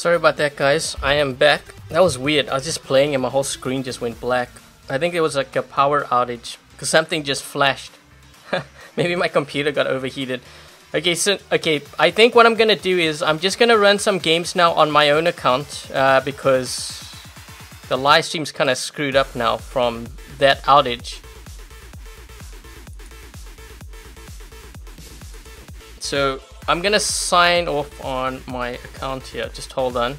Sorry about that, guys. I am back. That was weird. I was just playing and my whole screen just went black. I think it was like a power outage because something just flashed. Maybe my computer got overheated. Okay, I think what I'm gonna do is I'm just gonna run some games now on my own account because the live stream's kind of screwed up now from that outage. So I'm gonna sign off on my account here. Just hold on.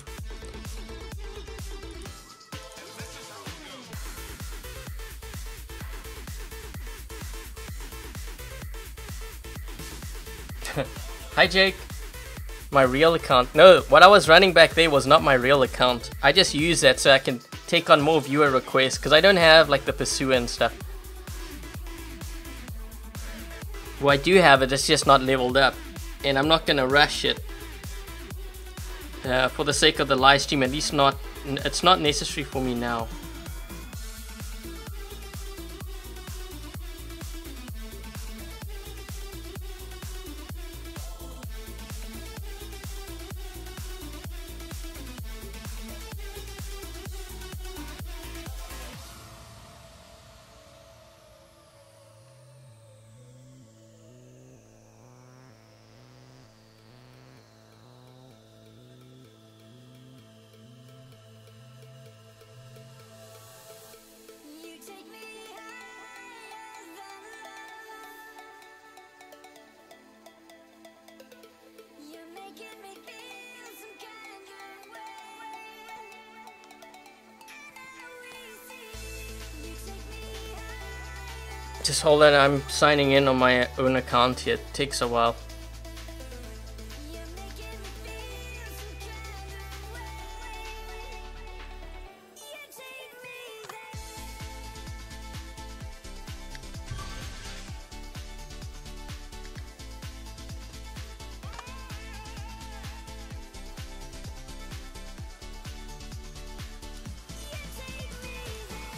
Hi Jake. My real account. No, what I was running back there was not my real account. I just use that so I can take on more viewer requests because I don't have like the Pursue and stuff. Well, I do have it, it's just not leveled up. And I'm not gonna rush it. For the sake of the live stream, at least not. It's not necessary for me now. Just hold on, I'm signing in on my own account here. It takes a while.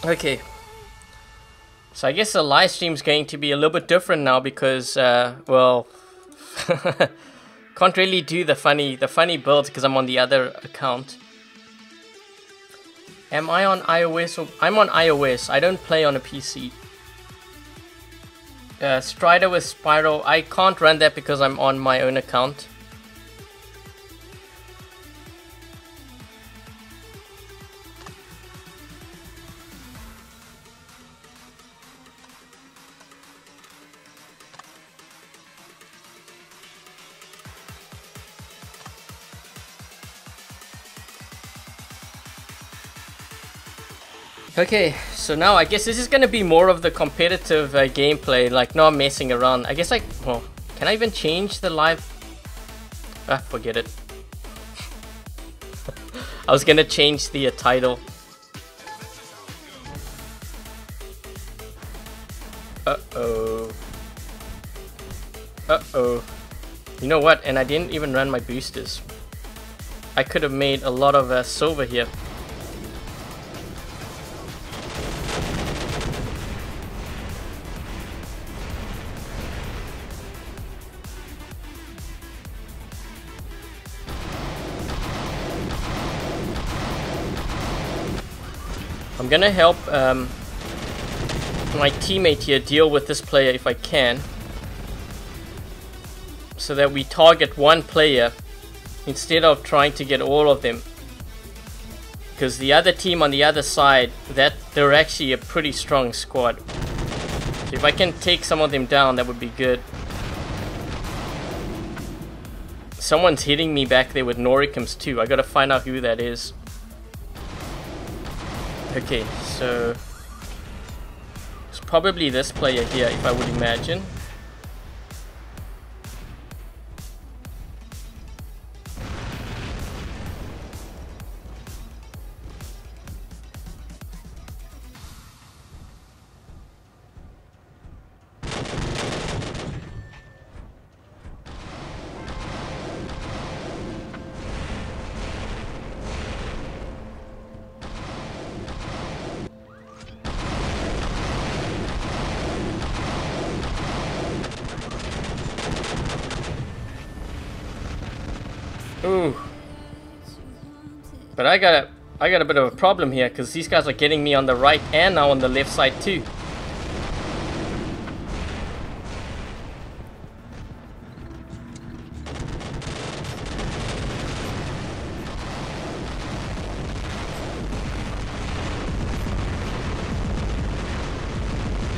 Okay. So I guess the live stream's going to be a little bit different now because, well, can't really do the funny builds because I'm on the other account. Am I on iOS? Or I'm on iOS. I don't play on a PC. Strider with Spyro. I can't run that because I'm on my own account. Okay, so now I guess this is gonna be more of the competitive gameplay, like not messing around. I guess well, can I even change the live? Ah, forget it. I was gonna change the title. Uh-oh. Uh-oh. You know what? And I didn't even run my boosters. I could have made a lot of silver here. I'm gonna help my teammate here deal with this player if I can, so that we target one player instead of trying to get all of them, because the other team on the other side, they're actually a pretty strong squad. So if I can take some of them down, that would be good. Someone's hitting me back there with Noricums too. I gotta find out who that is. Okay, so it's probably this player here, if I would imagine. Ooh. But I got a bit of a problem here because these guys are getting me on the right and now on the left side too.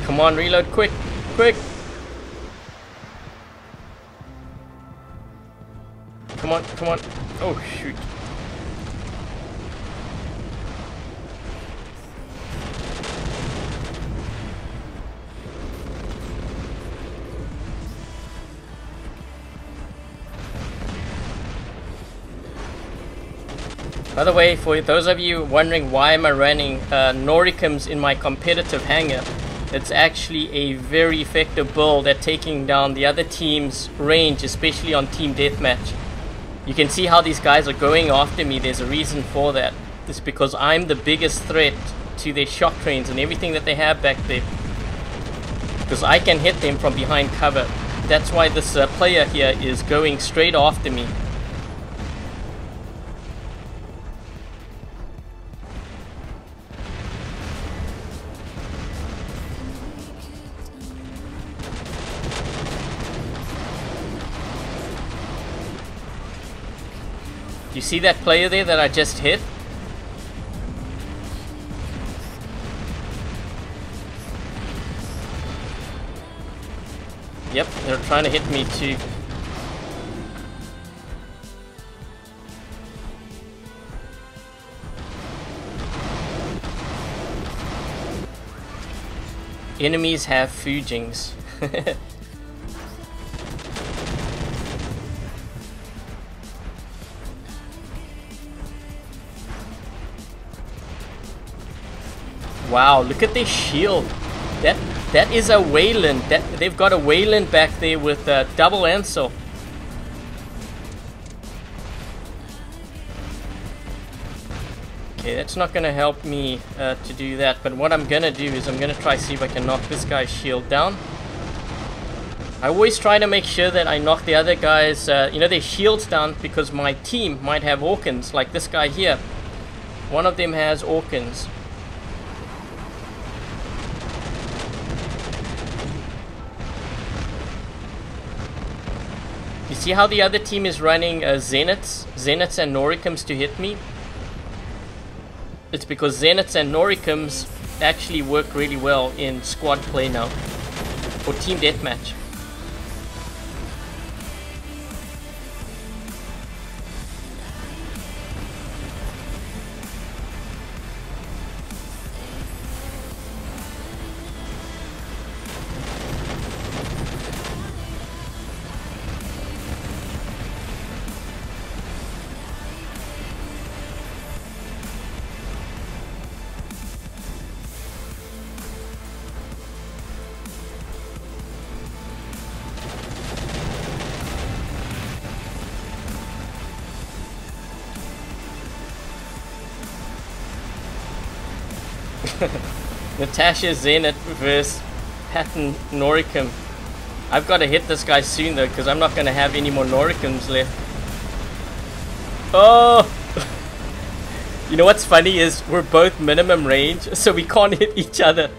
Come on, reload quick, quick. Come on, come on. Oh, shoot. By the way, for those of you wondering why am I running Noricums in my competitive hangar, it's actually a very effective build at taking down the other team's range, especially on Team Deathmatch. You can see how these guys are going after me. There's a reason for that. It's because I'm the biggest threat to their shock trains and everything that they have back there. Because I can hit them from behind cover. That's why this player here is going straight after me. You see that player there that I just hit? Yep, they're trying to hit me too. Enemies have Fujings. Wow, look at their shield. That is a Wayland. They've got a Wayland back there with a double Ansel. Okay, that's not going to help me to do that. But what I'm going to do is I'm going to try see if I can knock this guy's shield down. I always try to make sure that I knock the other guys, their shields down, because my team might have Orkans, like this guy here. One of them has Orkans. You see how the other team is running Zeniths and Noricums to hit me? It's because Zeniths and Noricums actually work really well in squad play now, or team deathmatch. Natasha Zenith versus Patton Noricum. I've got to hit this guy soon though, because I'm not going to have any more Noricums left. Oh! You know what's funny is we're both minimum range, so we can't hit each other.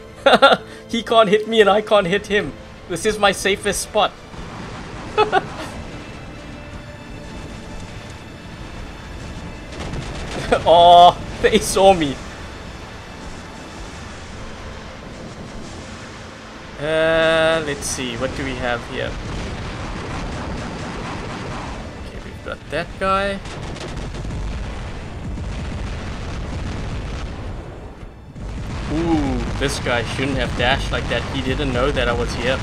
He can't hit me and I can't hit him. This is my safest spot. Oh, they saw me. Let's see, what do we have here? Okay, we've got that guy. Ooh, this guy shouldn't have dashed like that. He didn't know that I was here.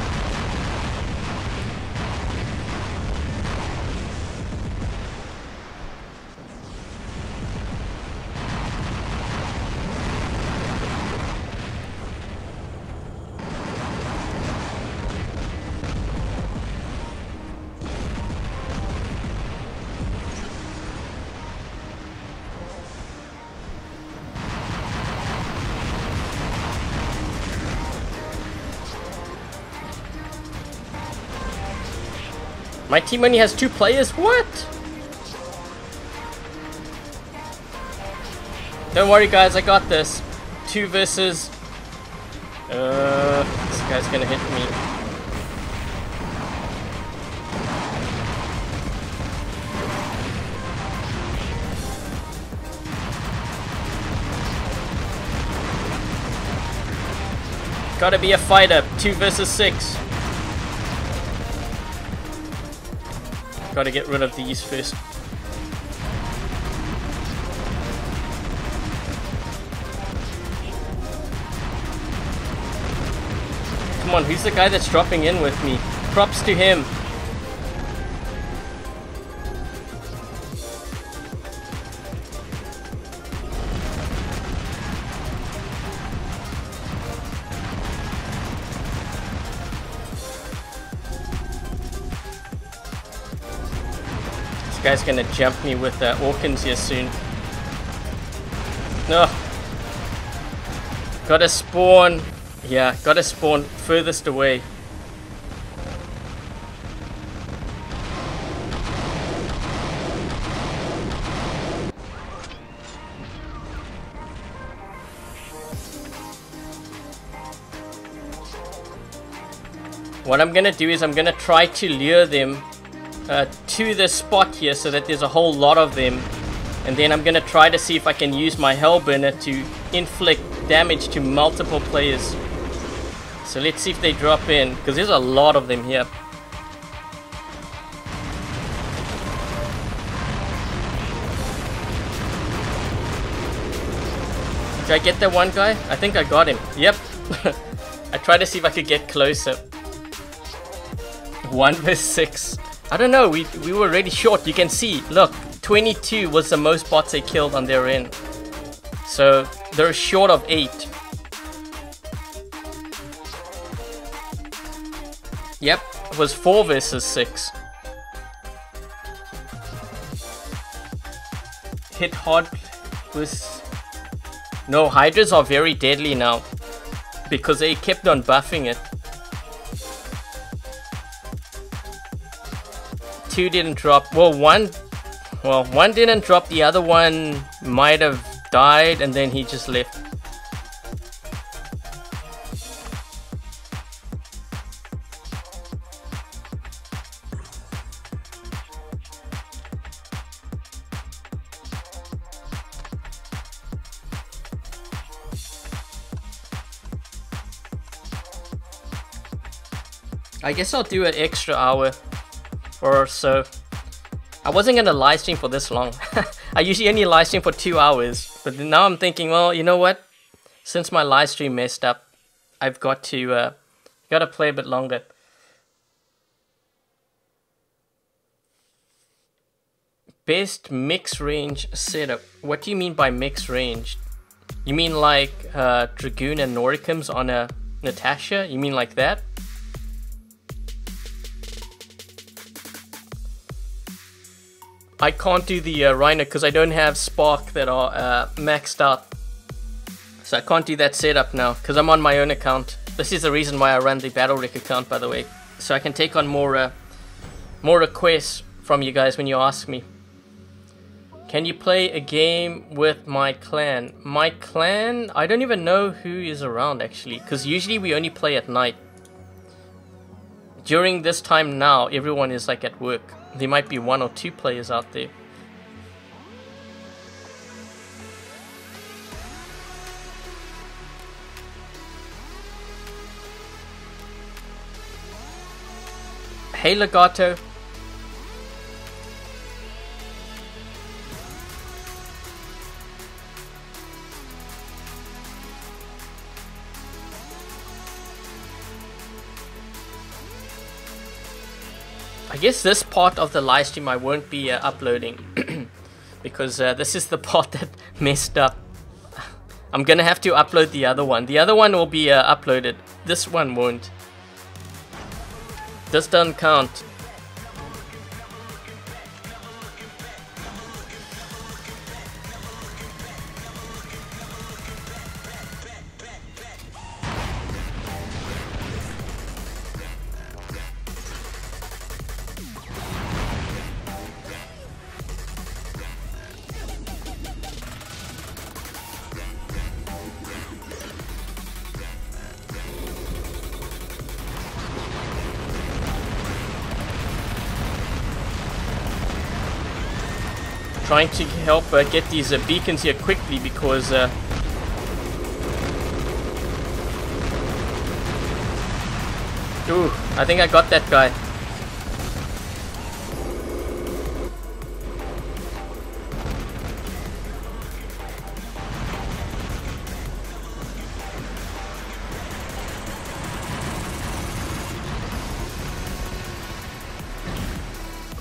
My team only has 2 players? What? Don't worry guys, I got this. 2 versus... this guy's gonna hit me. Gotta be a fighter. 2 versus 6. Gotta get rid of these first. Come on, who's the guy that's dropping in with me? Props to him. This guy's gonna jump me with Orkins here soon. No. Gotta spawn. Yeah, gotta spawn furthest away. What I'm gonna do is I'm gonna try to lure them to the spot here so that there's a whole lot of them, and then I'm gonna try to see if I can use my Hellburner to inflict damage to multiple players. So let's see if they drop in, because there's a lot of them here. Did I get that one guy? I think I got him. Yep. I tried to see if I could get closer. 1 versus 6. I don't know, we were already short. You can see, look, 22 was the most bots they killed on their end. So they're short of 8. Yep, it was 4 versus 6. Hit hard was... No, Hydras are very deadly now, because they kept on buffing it. 2 didn't drop. Well, one didn't drop. The other one might have died, and then he just left. I guess I'll do an extra hour or so. I wasn't gonna live stream for this long. I usually only live stream for 2 hours, but now I'm thinking, well, you know what? Since my live stream messed up, I've got to gotta play a bit longer. Best mix range setup. What do you mean by mix range? You mean like Dragoon and Noricums on a Natasha? You mean like that? I can't do the Rhino because I don't have Spark that are maxed out. So I can't do that setup now because I'm on my own account. This is the reason why I run the Battle Wreck account, by the way. So I can take on more requests from you guys when you ask me. Can you play a game with my clan? My clan? I don't even know who is around actually, because usually we only play at night. During this time now, everyone is like at work. There might be 1 or 2 players out there. Hey Legato. I guess this part of the live stream I won't be uploading because this is the part that messed up. I'm gonna have to upload the other one. The other one will be uploaded. This one won't. This doesn't count. Trying to help get these beacons here quickly because ooh, I think I got that guy.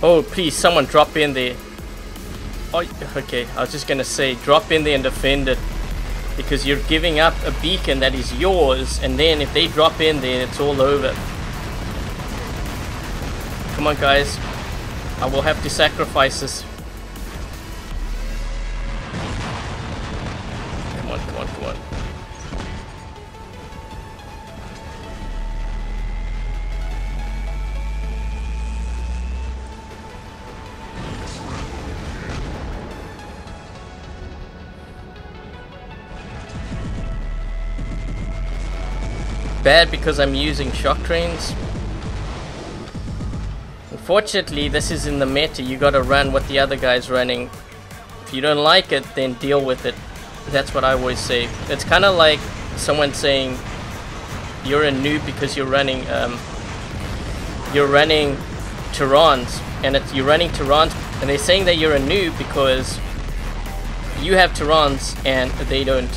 Oh, please, someone drop in there. Oh, okay, I was just gonna say, drop in there and defend it. Because you're giving up a beacon that is yours, and then if they drop in there, it's all over. Come on, guys. I will have to sacrifice this. Come on, come on, come on. Bad because I'm using shock trains. Unfortunately, this is in the meta. You gotta run what the other guy's running. If you don't like it, then deal with it. That's what I always say. It's kind of like someone saying you're a noob because you're running Tyrans, and you're running Tyrans, and they're saying that you're a noob because you have Tyrans and they don't.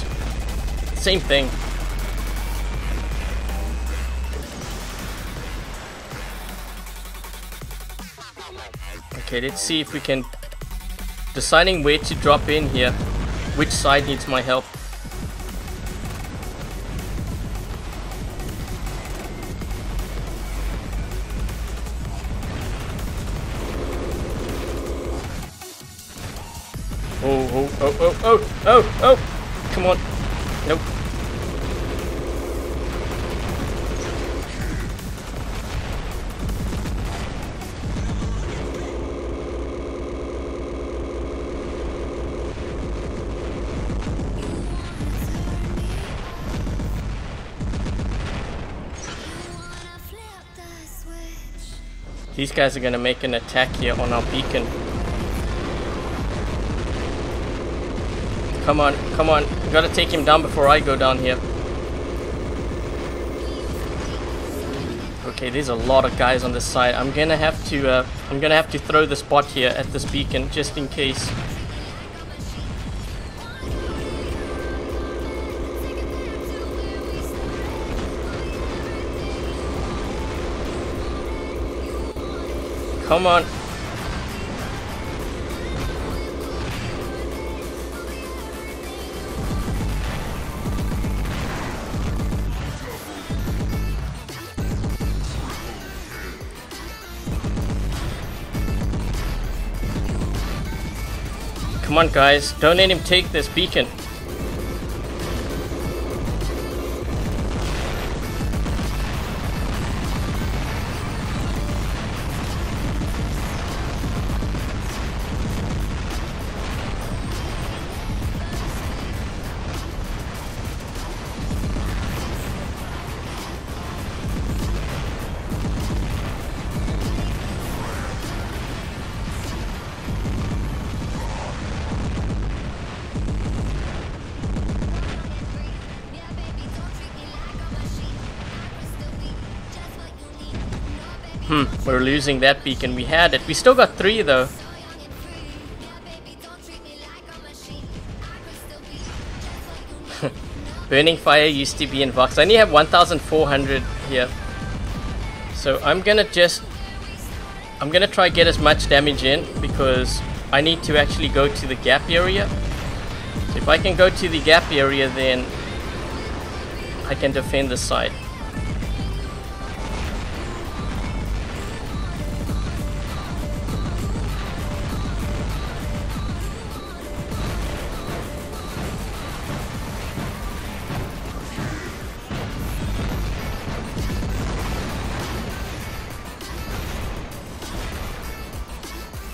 Same thing. Okay, let's see if we can... Deciding where to drop in here. Which side needs my help? Oh, oh, oh, oh, oh, oh, oh! Come on. Nope. These guys are gonna make an attack here on our beacon. Come on, come on. We gotta take him down before I go down here. Okay, there's a lot of guys on this side. I'm gonna have to throw this bot here at this beacon just in case. Come on. Come on, guys. Don't let him take this beacon. We're losing that beacon. We had it. We still got 3 though. Burning Fire used to be in Vox. I only have 1,400 here. So I'm gonna try get as much damage in because I need to actually go to the gap area. So if I can go to the gap area, then I can defend this side.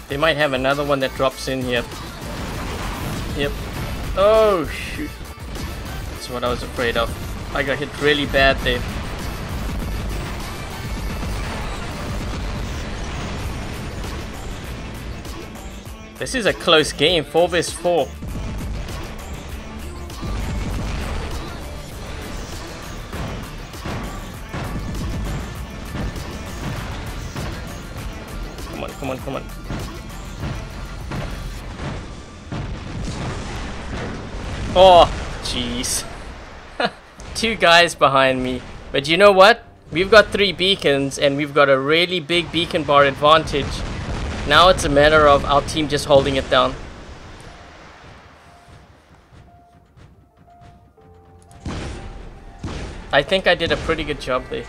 They might have another one that drops in here. Yep. Oh shoot. That's what I was afraid of. I got hit really bad there. This is a close game, 4 vs 4. Come on, come on, come on. Oh, jeez. 2 guys behind me. But you know what? We've got 3 beacons and we've got a really big beacon bar advantage. Now it's a matter of our team just holding it down. I think I did a pretty good job there.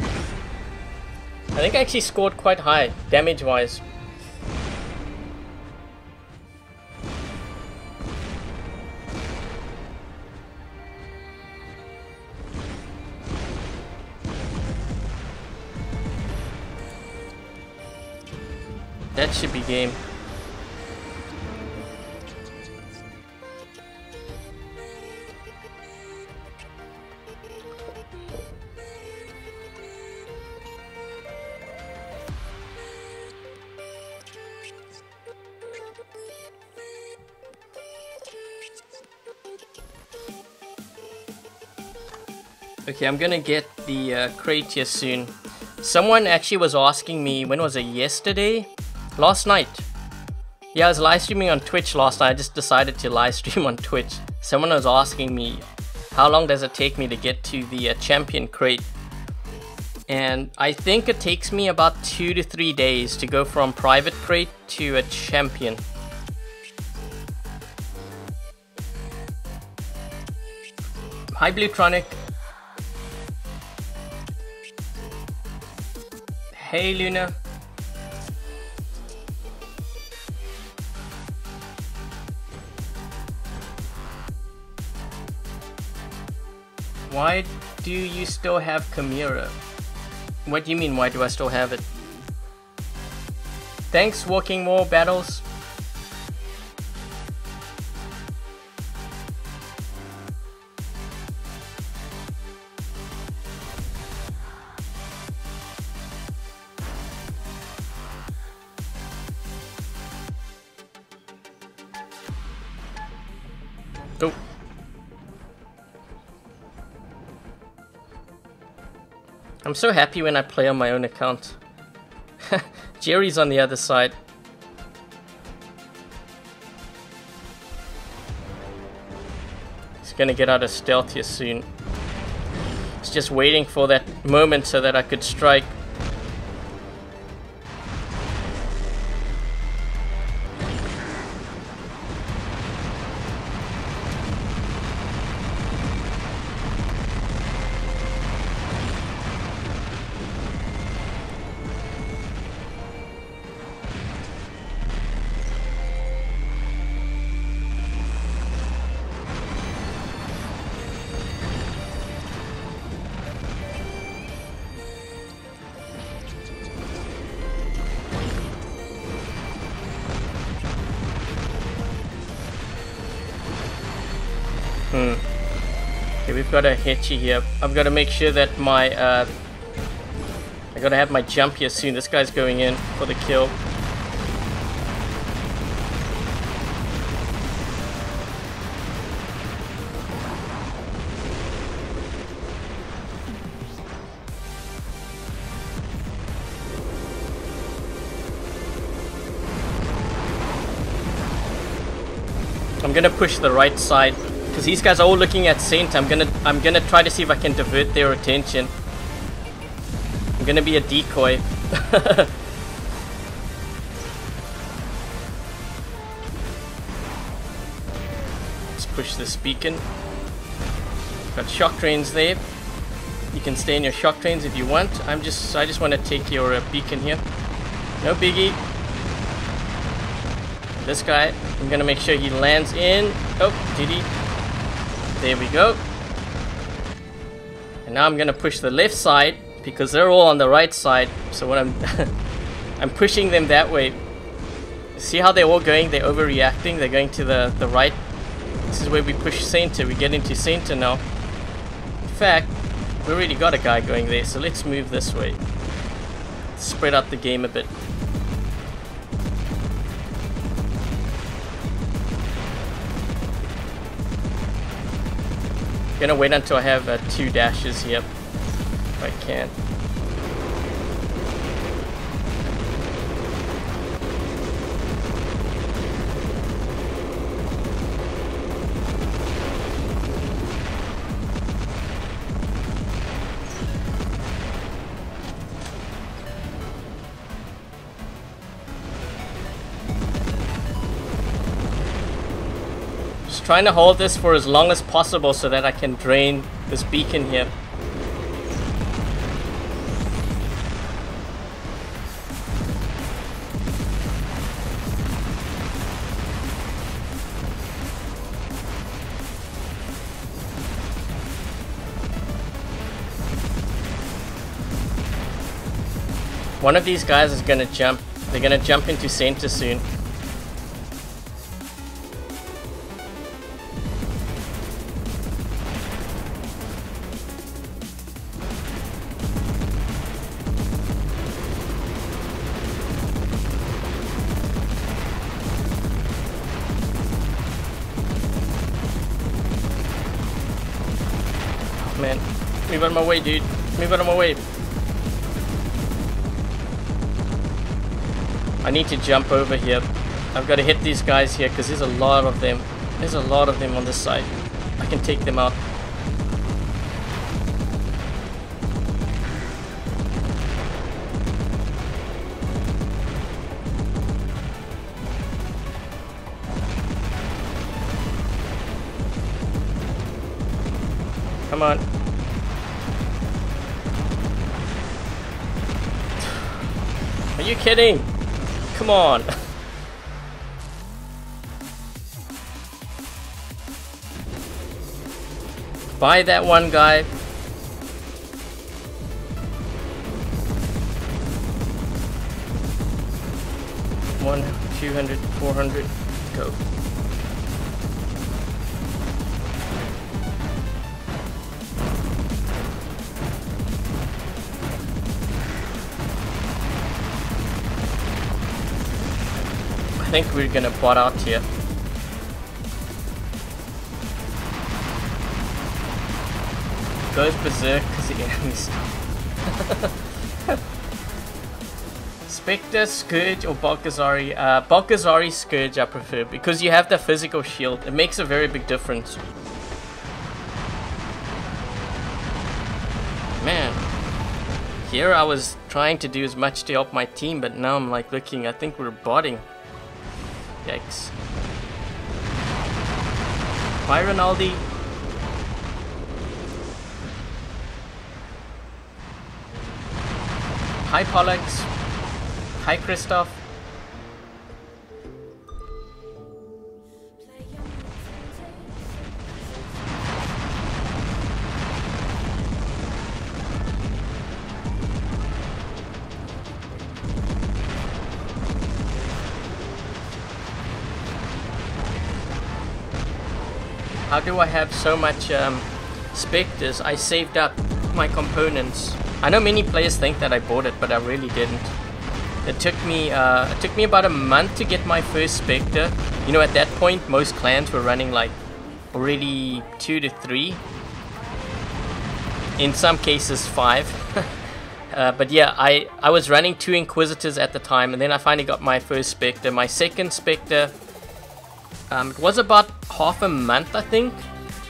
I think I actually scored quite high, damage-wise. That should be game. Okay, I'm gonna get the crate here soon. Someone actually was asking me, when was it, yesterday? Last night. Yeah, I was live streaming on Twitch last night. I just decided to live stream on Twitch. Someone was asking me, how long does it take me to get to the champion crate? And I think it takes me about 2 to 3 days to go from private crate to a champion. Hi Bluetronic. Hey Luna. Why do you still have Chimera? What do you mean, why do I still have it? Thanks, Walking More Battles. Oh. I'm so happy when I play on my own account. Jerry's on the other side. He's gonna get out of stealth here soon. He's just waiting for that moment so that I could strike. Okay, we've got a hitchy here. I've got to make sure that my I gotta have my jump here soon. This guy's going in for the kill. I'm gonna push the right side. Because these guys are all looking at Saint. I'm gonna try to see if I can divert their attention. I'm gonna be a decoy. Let's push this beacon. Got shock trains there. You can stay in your shock trains if you want. I just want to take your beacon here. No biggie. This guy, I'm gonna make sure he lands in. Oh, did he? There we go. And now I'm gonna push the left side because they're all on the right side. So when I'm pushing them that way. See how they're all going? They're overreacting. They're going to the right. This is where we push center. We get into center now. In fact, we already got a guy going there. So let's move this way. Spread out the game a bit. gonna wait until I have 2 dashes here, if I can. Trying to hold this for as long as possible so that I can drain this beacon here. One of these guys is gonna jump. They're gonna jump into center soon. Man, move out of my way, dude. Move out of my way. I need to jump over here. I've got to hit these guys here because there's a lot of them. There's a lot of them on this side. I can take them out. Come on. Are you kidding? Come on. Buy that one guy. One, 200, 400, go. I think we're gonna bot out here. Goes berserk because the enemy's Spectre, Scourge, or Balkazari? Balkazari Scourge I prefer because you have the physical shield. It makes a very big difference. Man, here I was trying to do as much to help my team, but now I'm like looking, I think we're botting. Yikes. Bye, Ronaldo. Hi, Pollux. Hi, Christoph. How do I have so much Spectres? I saved up my components. I know many players think that I bought it, but I really didn't. It took me about a month to get my first Spectre. You know, at that point, most clans were running like already 2 to 3. In some cases, 5. But yeah, I was running 2 Inquisitors at the time, and then I finally got my first Spectre. My second Spectre, it was about half a month, I think.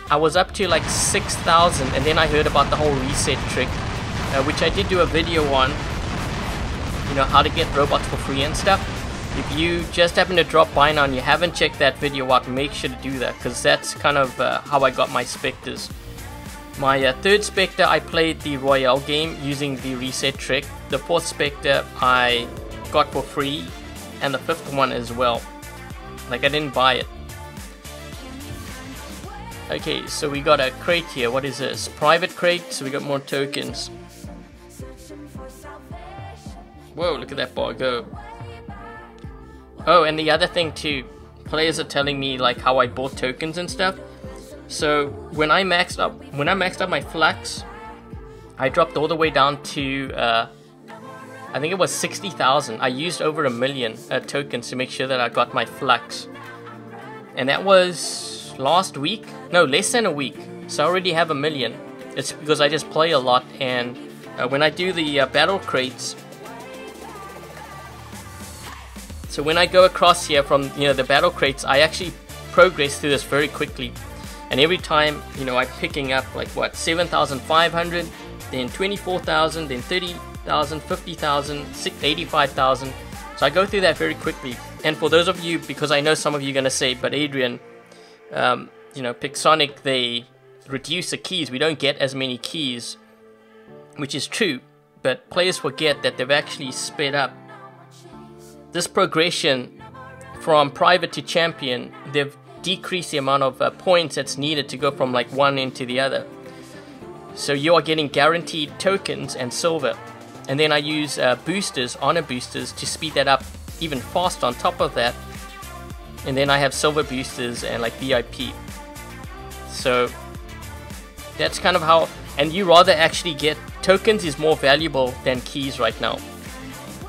I was up to like 6,000, and then I heard about the whole reset trick, which I did do a video on. You know, how to get robots for free and stuff. If you just happen to drop by now and you haven't checked that video out, make sure to do that, because that's kind of how I got my Spectres. My third Spectre, I played the Royale game using the reset trick. The fourth Spectre I got for free, and the fifth one as well. Like, I didn't buy it. Okay, so we got a crate here. What is this? Private crate, so we got more tokens. Whoa, look at that bar go. Oh, and the other thing too, players are telling me like how I bought tokens and stuff. So when I maxed up my flux, I dropped all the way down to I think it was 60,000. I used over 1 million tokens to make sure that I got my flux, and that was last week. No, less than a week. So I already have 1 million. It's because I just play a lot, and when I do the battle crates, so when I go across here from the battle crates, I actually progress through this very quickly. And every time, I'm picking up like what, 7,500, then 24,000, then 30,000, 50,000, 85,000. So I go through that very quickly. And for those of you, because I know some of you are going to say, but Adrian, Pixonic, they reduce the keys. We don't get as many keys, which is true. But players forget that they've actually sped up this progression from private to champion. They've decreased the amount of points that's needed to go from like one into the other. So you are getting guaranteed tokens and silver. And then I use boosters, honor boosters, to speed that up even faster on top of that. And then I have silver boosters and like VIP. So that's kind of how, and you rather actually get tokens is more valuable than keys right now.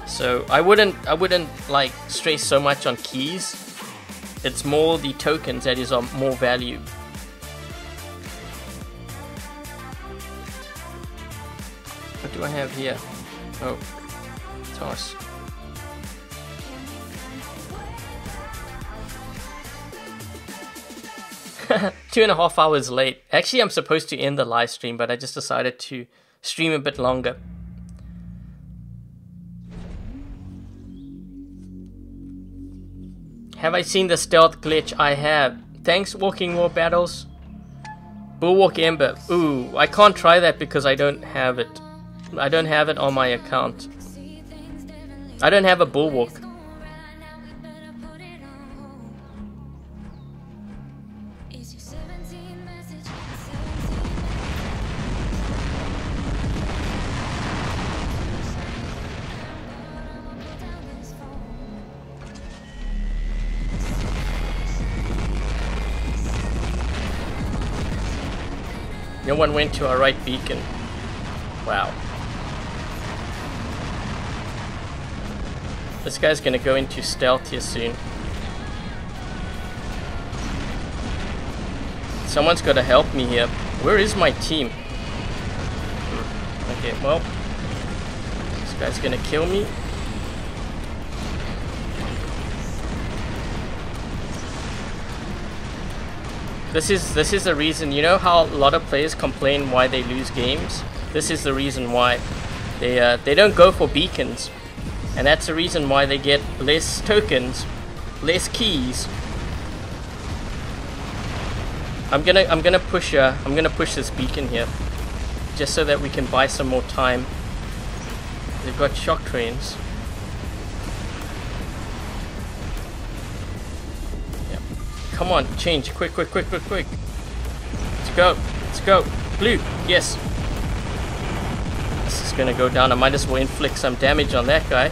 So I wouldn't like stress so much on keys. It's more the tokens that is of more value. What do I have here? Oh, toss. Two and a half hours late. Actually, I'm supposed to end the live stream, but I just decided to stream a bit longer. Have I seen the stealth glitch? I have. Thanks, Walking War Battles. Bulwark Ember. Ooh, I can't try that because I don't have it. I don't have it on my account. I don't have a Bulwark. No one went to our right beacon. Wow. This guy's gonna go into stealth here soon. Someone's gotta help me here. Where is my team? Okay, well, this guy's gonna kill me. This is the reason. You know how a lot of players complain why they lose games? This is the reason why. They don't go for beacons, and that's the reason why they get less tokens, less keys. I'm gonna push this beacon here, just so that we can buy some more time. They've got shock trains. Come on, change, quick. Let's go, blue, yes. This is gonna go down. I might as well inflict some damage on that guy.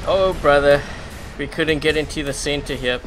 Oh brother, we couldn't get into the center here.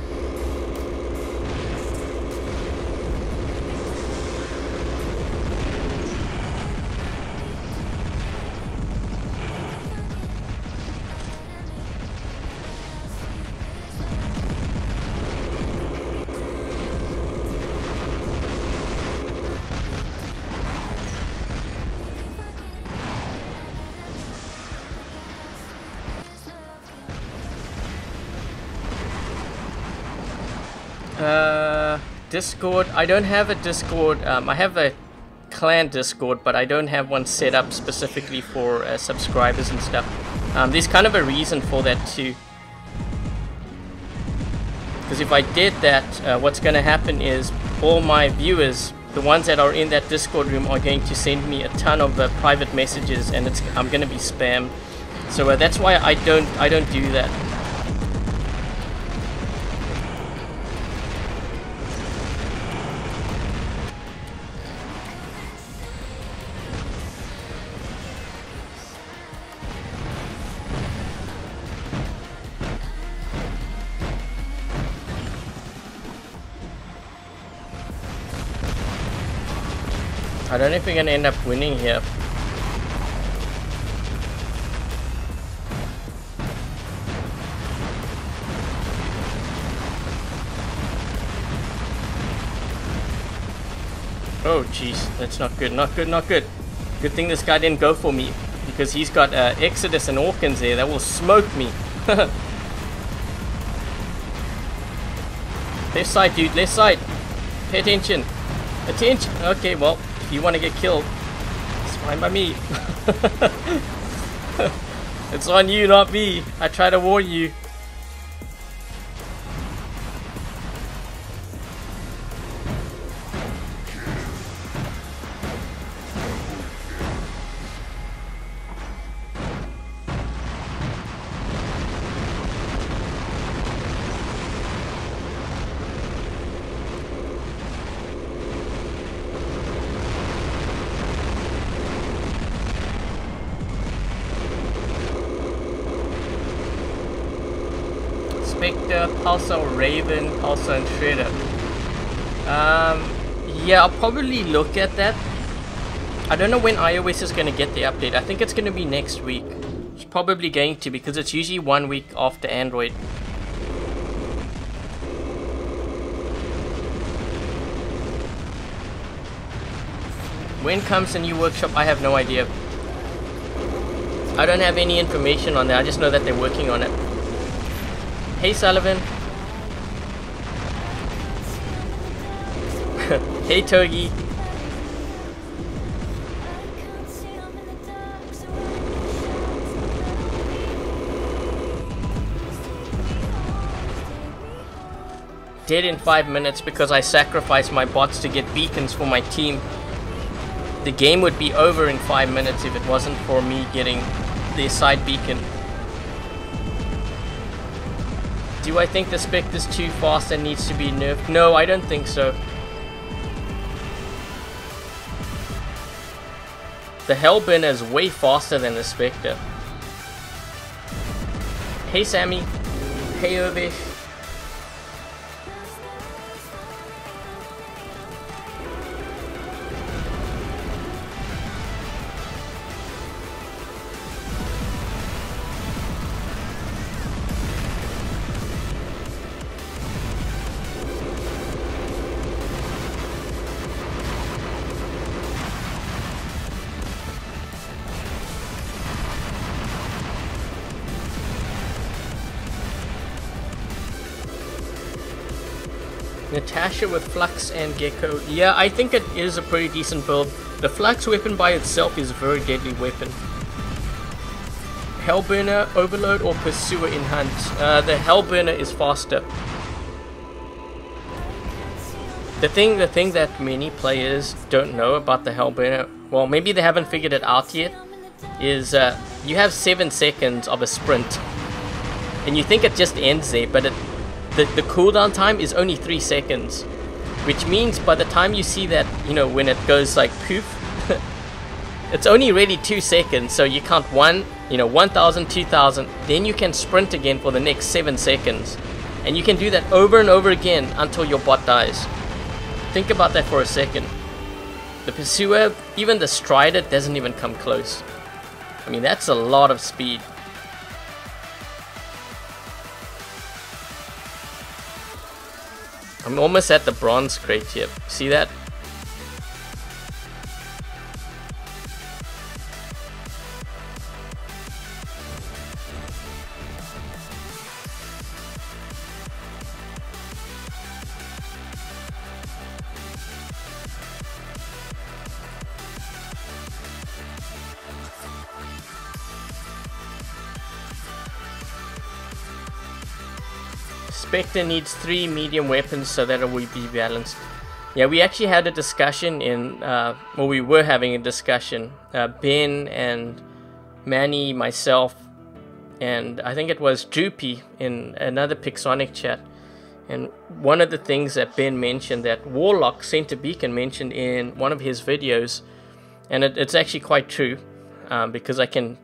Discord. I don't have a Discord. I have a clan Discord, but I don't have one set up specifically for subscribers and stuff. There's kind of a reason for that too. Because if I did that, what's going to happen is all my viewers, the ones that are in that Discord room, are going to send me a ton of private messages, and I'm going to be spammed. So that's why I don't do that. I don't know if we're gonna end up winning here. Oh jeez, that's not good, not good, not good. Good thing this guy didn't go for me, because he's got Exodus and Hawkins there that will smoke me. Left side, dude, left side. Pay attention. Attention. Okay, well, if you want to get killed, it's fine by me. It's on you, not me. I try to warn you. Spectre, Pulsar, Raven, Pulsar, and Shredder. Yeah, I'll probably look at that. I don't know when iOS is going to get the update. I think it's going to be next week. It's probably going to, because it's usually 1 week after Android. When comes a new workshop, I have no idea. I don't have any information on that. I just know that they're working on it. Hey Sullivan. Hey Togi. Dead in 5 minutes because I sacrificed my bots to get beacons for my team. The game would be over in 5 minutes if it wasn't for me getting the side beacon. Do I think the Spectre's too fast and needs to be nerfed? No, I don't think so. The Hellburner is way faster than the Spectre. Hey Sammy. Hey Urbish. Natasha with Flux and Gecko. Yeah, I think it is a pretty decent build. The Flux weapon by itself is a very deadly weapon. Hellburner, Overload, or Pursuer in Hunt? The Hellburner is faster. The thing that many players don't know about the Hellburner, well, maybe they haven't figured it out yet, is you have 7 seconds of a sprint. And you think it just ends there, but the cooldown time is only 3 seconds, which means by the time you see that, you know, when it goes like poof, it's only really 2 seconds. So you count 1, you know, 1000, 2000, then you can sprint again for the next 7 seconds, and you can do that over and over again until your bot dies. Think about that for a second. The Pursuer, even the Strider, doesn't even come close. I mean, that's a lot of speed. I'm almost at the bronze crate here. See that? Spectre needs 3 medium weapons so that it will be balanced. Yeah, we actually had a discussion in, well, we were having a discussion, Ben and Manny, myself, and I think it was Droopy in another Pixonic chat. And one of the things that Ben mentioned, that Warlock Center Beacon mentioned in one of his videos, and it's actually quite true, because I can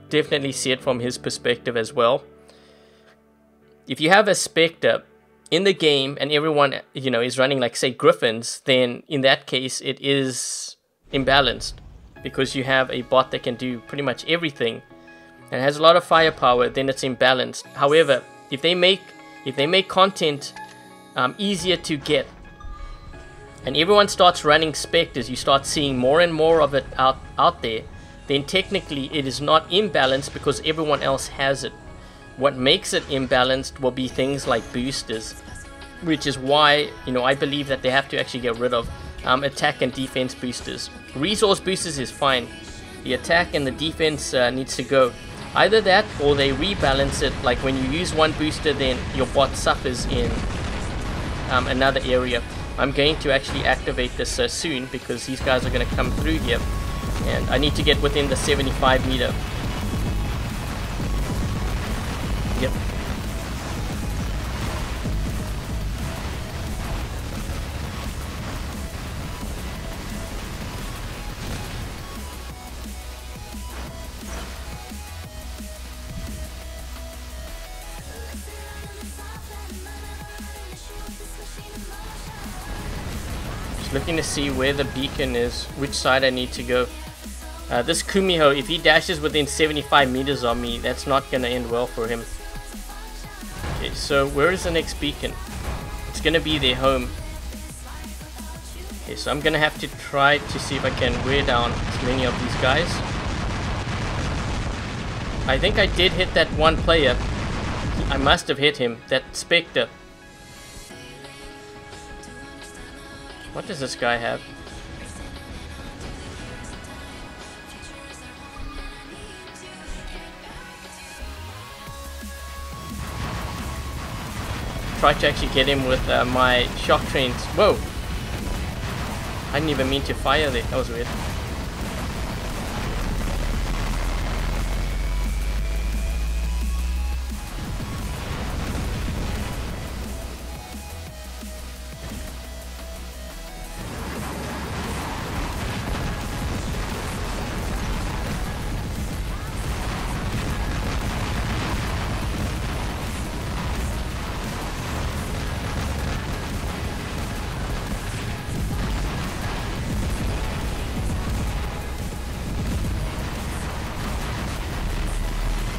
definitely see it from his perspective as well. If you have a Spectre in the game and everyone, you know, is running like, say, Griffins, then in that case it is imbalanced, because you have a bot that can do pretty much everything and has a lot of firepower, then it's imbalanced. However, if they make content easier to get, and everyone starts running Spectres, you start seeing more and more of it out there, then technically it is not imbalanced because everyone else has it. What makes it imbalanced will be things like boosters, which is why, you know, I believe that they have to actually get rid of attack and defense boosters. Resource boosters is fine. The attack and the defense needs to go. Either that or they rebalance it, like when you use one booster then your bot suffers in another area. I'm going to actually activate this soon because these guys are going to come through here and I need to get within the 75 meter. Yep. Looking to see where the beacon is, which side I need to go. This Kumiho, if he dashes within 75 meters of me, that's not going to end well for him. Okay, so where is the next beacon? It's going to be their home. Okay, so I'm going to have to try to see if I can wear down as many of these guys. I think I did hit that one player. I must have hit him, that Spectre. What does this guy have? Try to actually get him with my shock trains. Whoa! I didn't even mean to fire there. That was weird.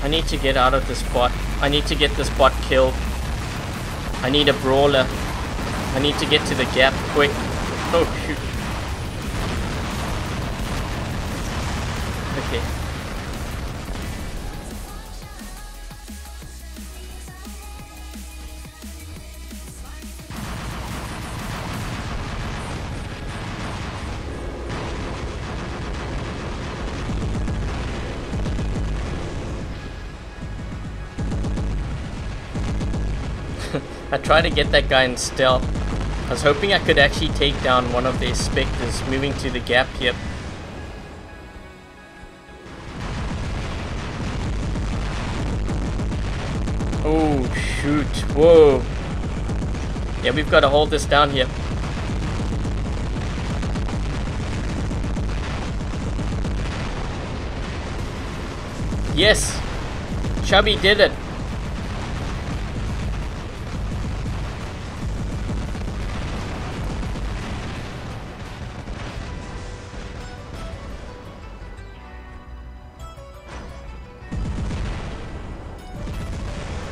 I need to get out of this bot. I need to get this bot killed. I need a brawler. I need to get to the gap quick. Oh shoot. Okay. I tried to get that guy in stealth. I was hoping I could actually take down one of their Spectres moving to the gap here. Oh shoot, whoa. Yeah, we've got to hold this down here. Yes! Chubby did it!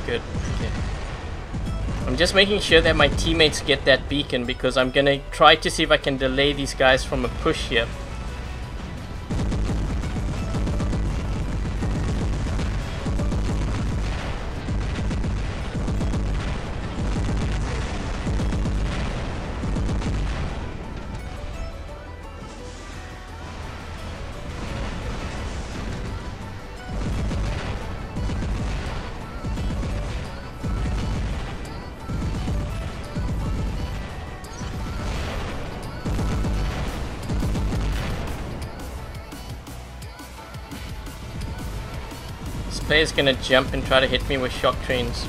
Good. Okay. I'm just making sure that my teammates get that beacon because I'm gonna try to see if I can delay these guys from a push here. Player's gonna jump and try to hit me with shock trains.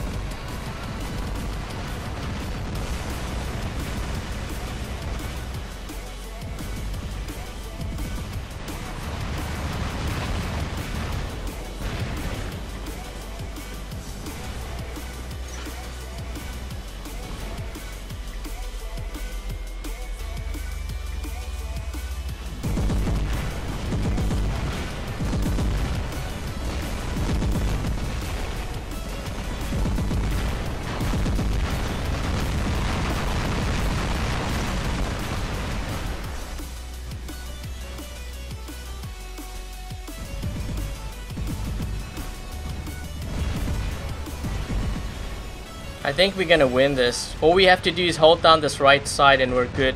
I think we're gonna win this. All we have to do is hold down this right side and we're good.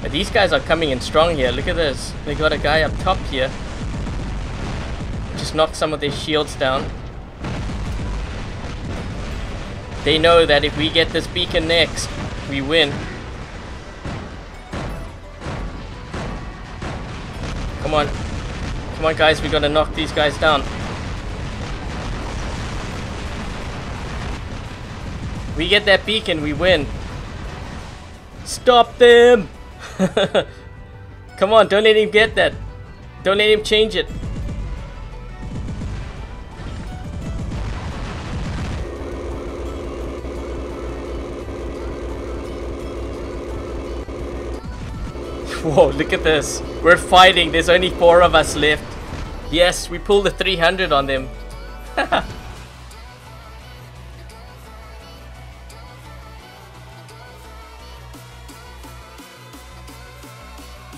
But these guys are coming in strong here. Look at this. They got a guy up top here. Just knocked some of their shields down. They know that if we get this beacon next, we win. Come on. Come on guys, we gotta knock these guys down. We get that beacon, we win. Stop them! Come on, don't let him get that. Don't let him change it. Whoa, look at this. We're fighting. There's only 4 of us left. Yes, we pulled the 300 on them.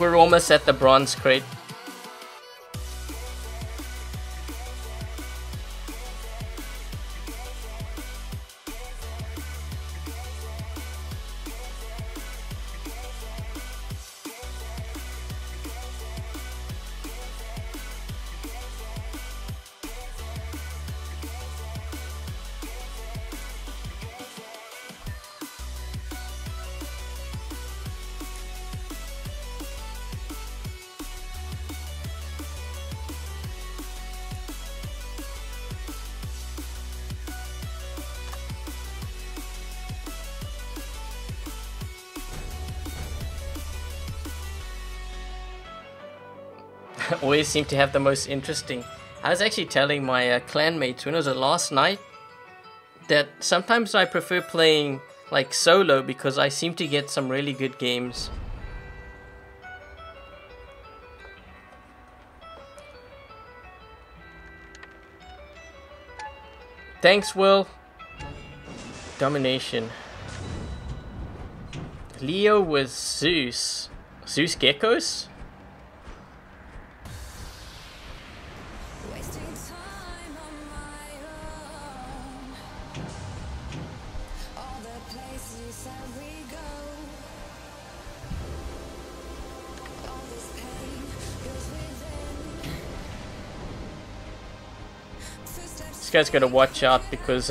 We're almost at the bronze crate. Always seem to have the most interesting. I was actually telling my clan mates when it was last night that sometimes I prefer playing like solo because I seem to get some really good games. Thanks, Will. Domination. Leo with Zeus. Zeus Geckos? Guys gotta watch out because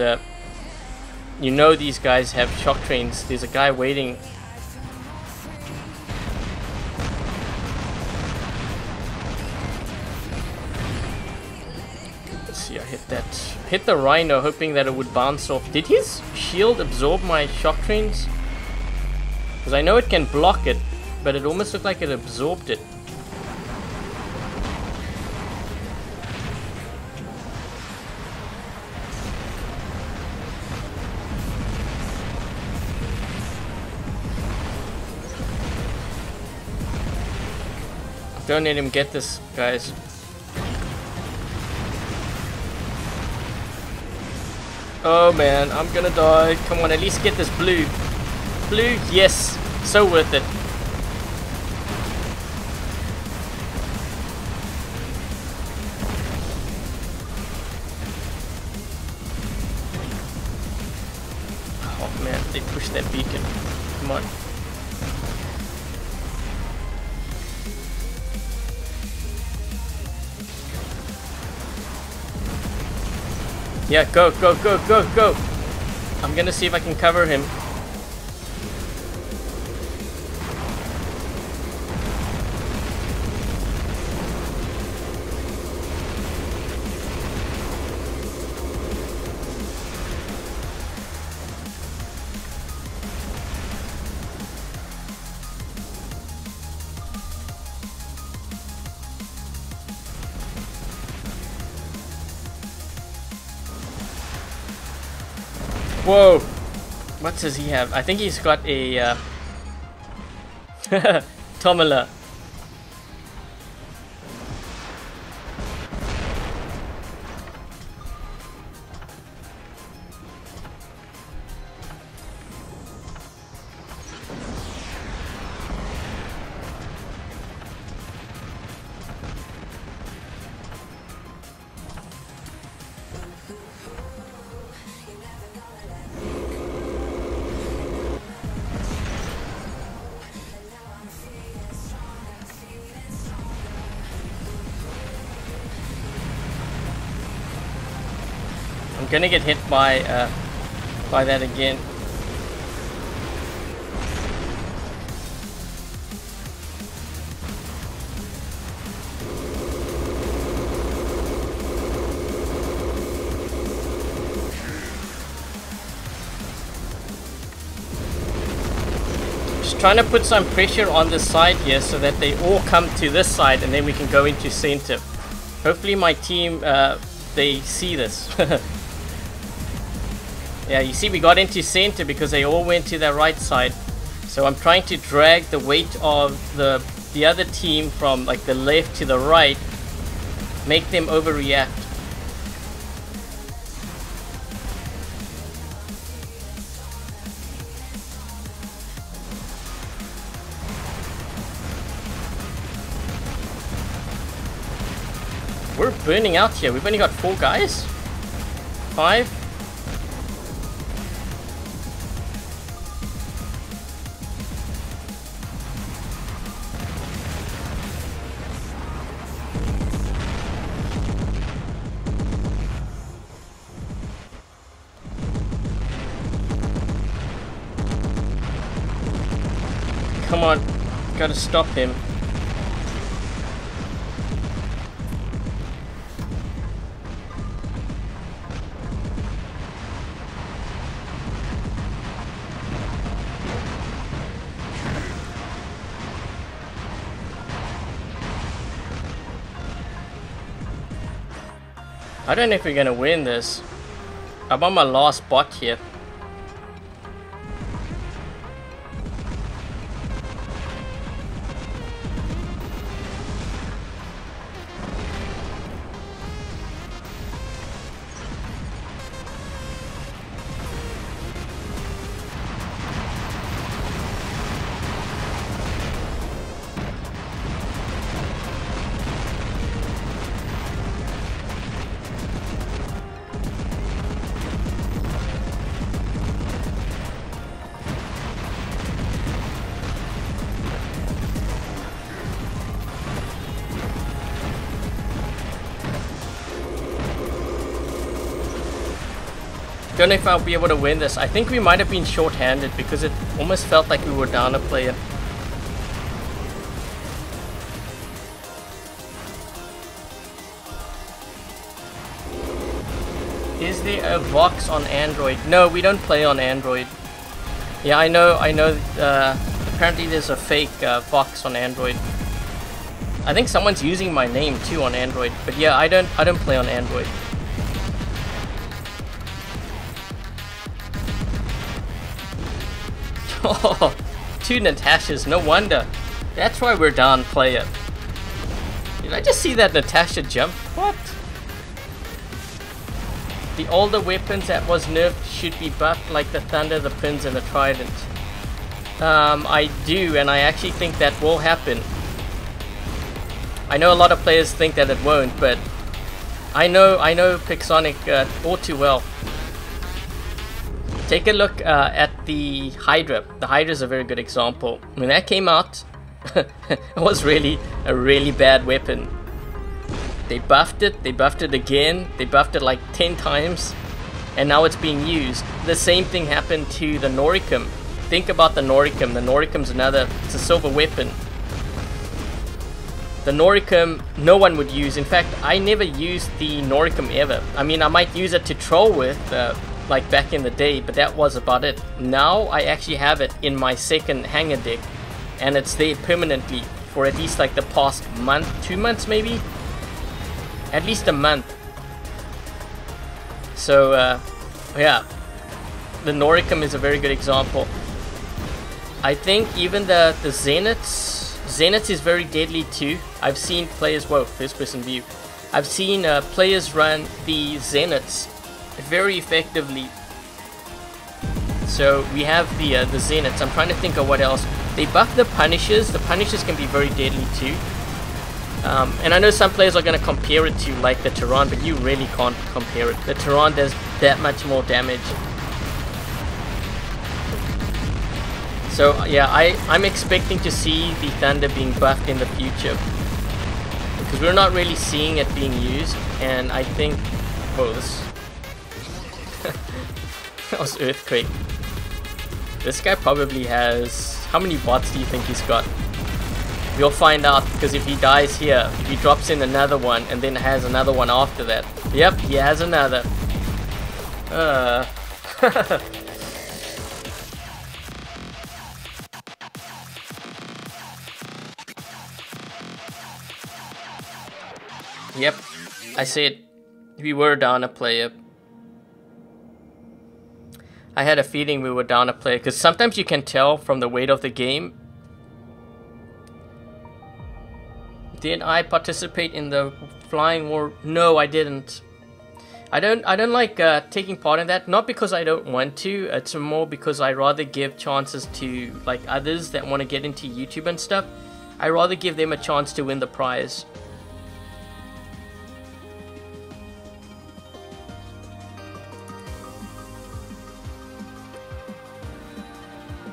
you know these guys have shock trains. There's a guy waiting. Let's see, I hit the rhino hoping that it would bounce off. Did his shield absorb my shock trains? Because I know it can block it, but it almost looked like it absorbed it. Don't let him get this, guys. Oh man, I'm gonna die. Come on, at least get this blue. Blue, yes. So worth it. Oh man, they pushed that beacon. Come on. Yeah, go, go, go, go, go. I'm gonna see if I can cover him. Whoa! What does he have? I think he's got a Tomala. Gonna get hit by that again. Trying to put some pressure on the side here so that they all come to this side and then we can go into center. Hopefully my team, they see this. Yeah, you see we got into center because they all went to the right side. So I'm trying to drag the weight of the other team from like the left to the right, make them overreact. We're burning out here. We've only got 4 guys. 5. Come on. Gotta stop him. I don't know if we're gonna win this. I'm on my last bot here. Don't know if I'll be able to win this. I think we might have been short-handed because it almost felt like we were down a player. Is there a Vox on Android? No, we don't play on Android. Yeah, I know. Apparently there's a fake Vox on Android. I think someone's using my name too on Android. But yeah, I don't play on Android. Oh, 2 Natashas, no wonder. That's why we're down player. Did I just see that Natasha jump? What? The older weapons that was nerfed should be buffed like the Thunder, the Pins, and the Trident. I do, and I actually think that will happen. I know a lot of players think that it won't, but I know Pixonic all too well. Take a look at the Hydra. The Hydra is a very good example. When that came out, it was really a really bad weapon. They buffed it again, they buffed it like 10 times, and now it's being used. The same thing happened to the Noricum. Think about the Noricum. The Noricum's it's a silver weapon. The Noricum, no one would use. In fact, I never used the Noricum ever. I mean, I might use it to troll with, like back in the day, but that was about it. Now I actually have it in my second hanger deck, and it's there permanently for at least like the past month, 2 months maybe, at least a month. So yeah, the Noricum is a very good example. I think even the Zeniths is very deadly too. I've seen players, whoa, first person view. I've seen players run the Zeniths very effectively. So we have the Zeniths. I'm trying to think of what else. They buff the Punishers. The Punishers can be very deadly too. And I know some players are going to compare it to like the Tehran, but you really can't compare it. The Tehran does that much more damage. So yeah, I'm expecting to see the Thunder being buffed in the future, because we're not really seeing it being used. And I think, oh, this That was Earthquake. This guy probably has... How many bots do you think he's got? We'll find out, because if he dies here, he drops in another one and then has another one after that. Yep, he has another. Yep, I said we were down a player. I had a feeling we were down a player, because sometimes you can tell from the weight of the game. Did I participate in the flying war? No, I didn't. I don't like taking part in that. Not because I don't want to. It's more because I rather give chances to like others that want to get into YouTube and stuff. I rather give them a chance to win the prize.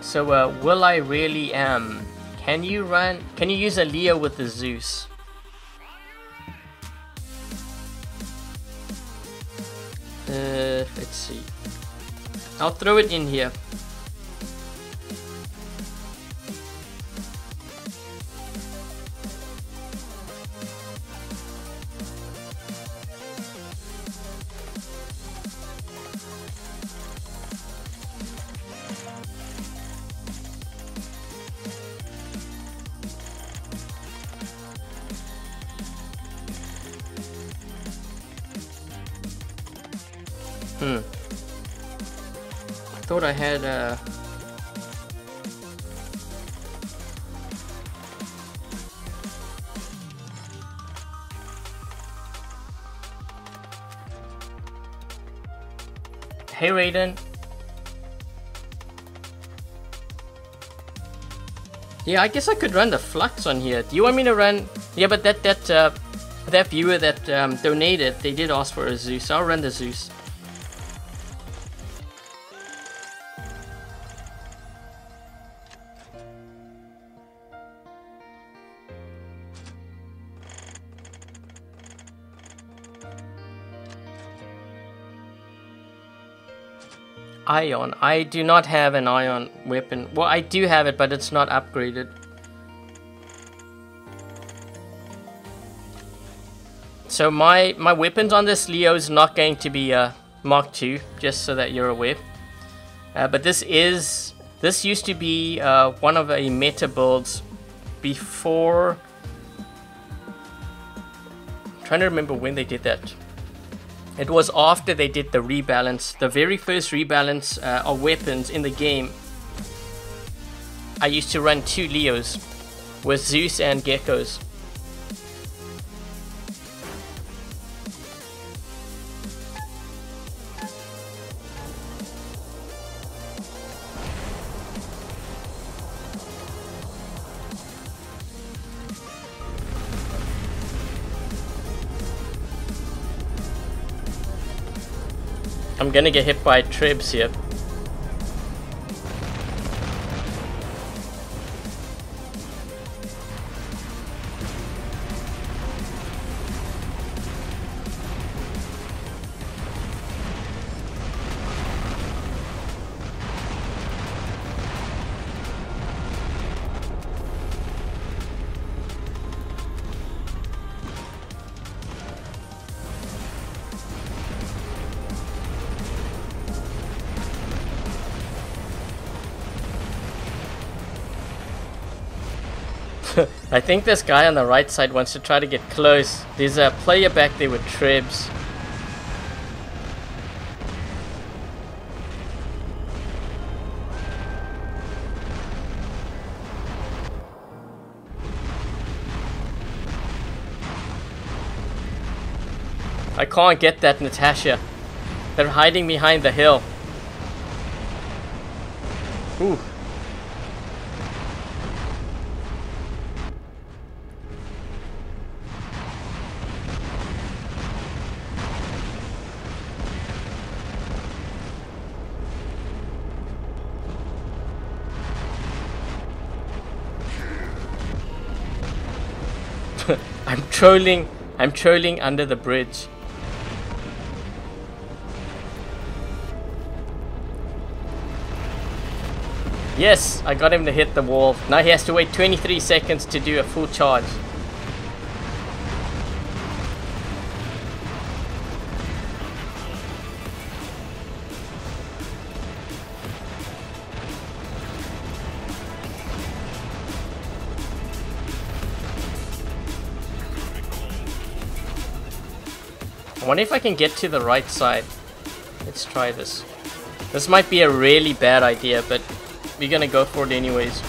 So will I really am? Can you run? Can you use a Leo with the Zeus? Let's see. I'll throw it in here. I thought I had Hey Raiden. Yeah, I guess I could run the Flux on here. Do you want me to run? Yeah, but that viewer that donated, they did ask for a Zeus. I'll run the Zeus. Ion. I do not have an Ion weapon. Well, I do have it, but it's not upgraded. So my weapons on this Leo is not going to be Mark II, just so that you're aware. But this used to be one of a meta builds before. I'm trying to remember when they did that. It was after they did the rebalance, the very first rebalance of weapons in the game. I used to run 2 Leos with Zeus and Geckos. I'm gonna get hit by Trebs here. I think this guy on the right side wants to try to get close. There's a player back there with Trebs. I can't get that, Natasha. They're hiding behind the hill. Ooh. I'm trolling under the bridge. Yes, I got him to hit the wall. Now he has to wait 23 seconds to do a full charge. I wonder if I can get to the right side. Let's try this. This might be a really bad idea, but we're gonna go for it anyways.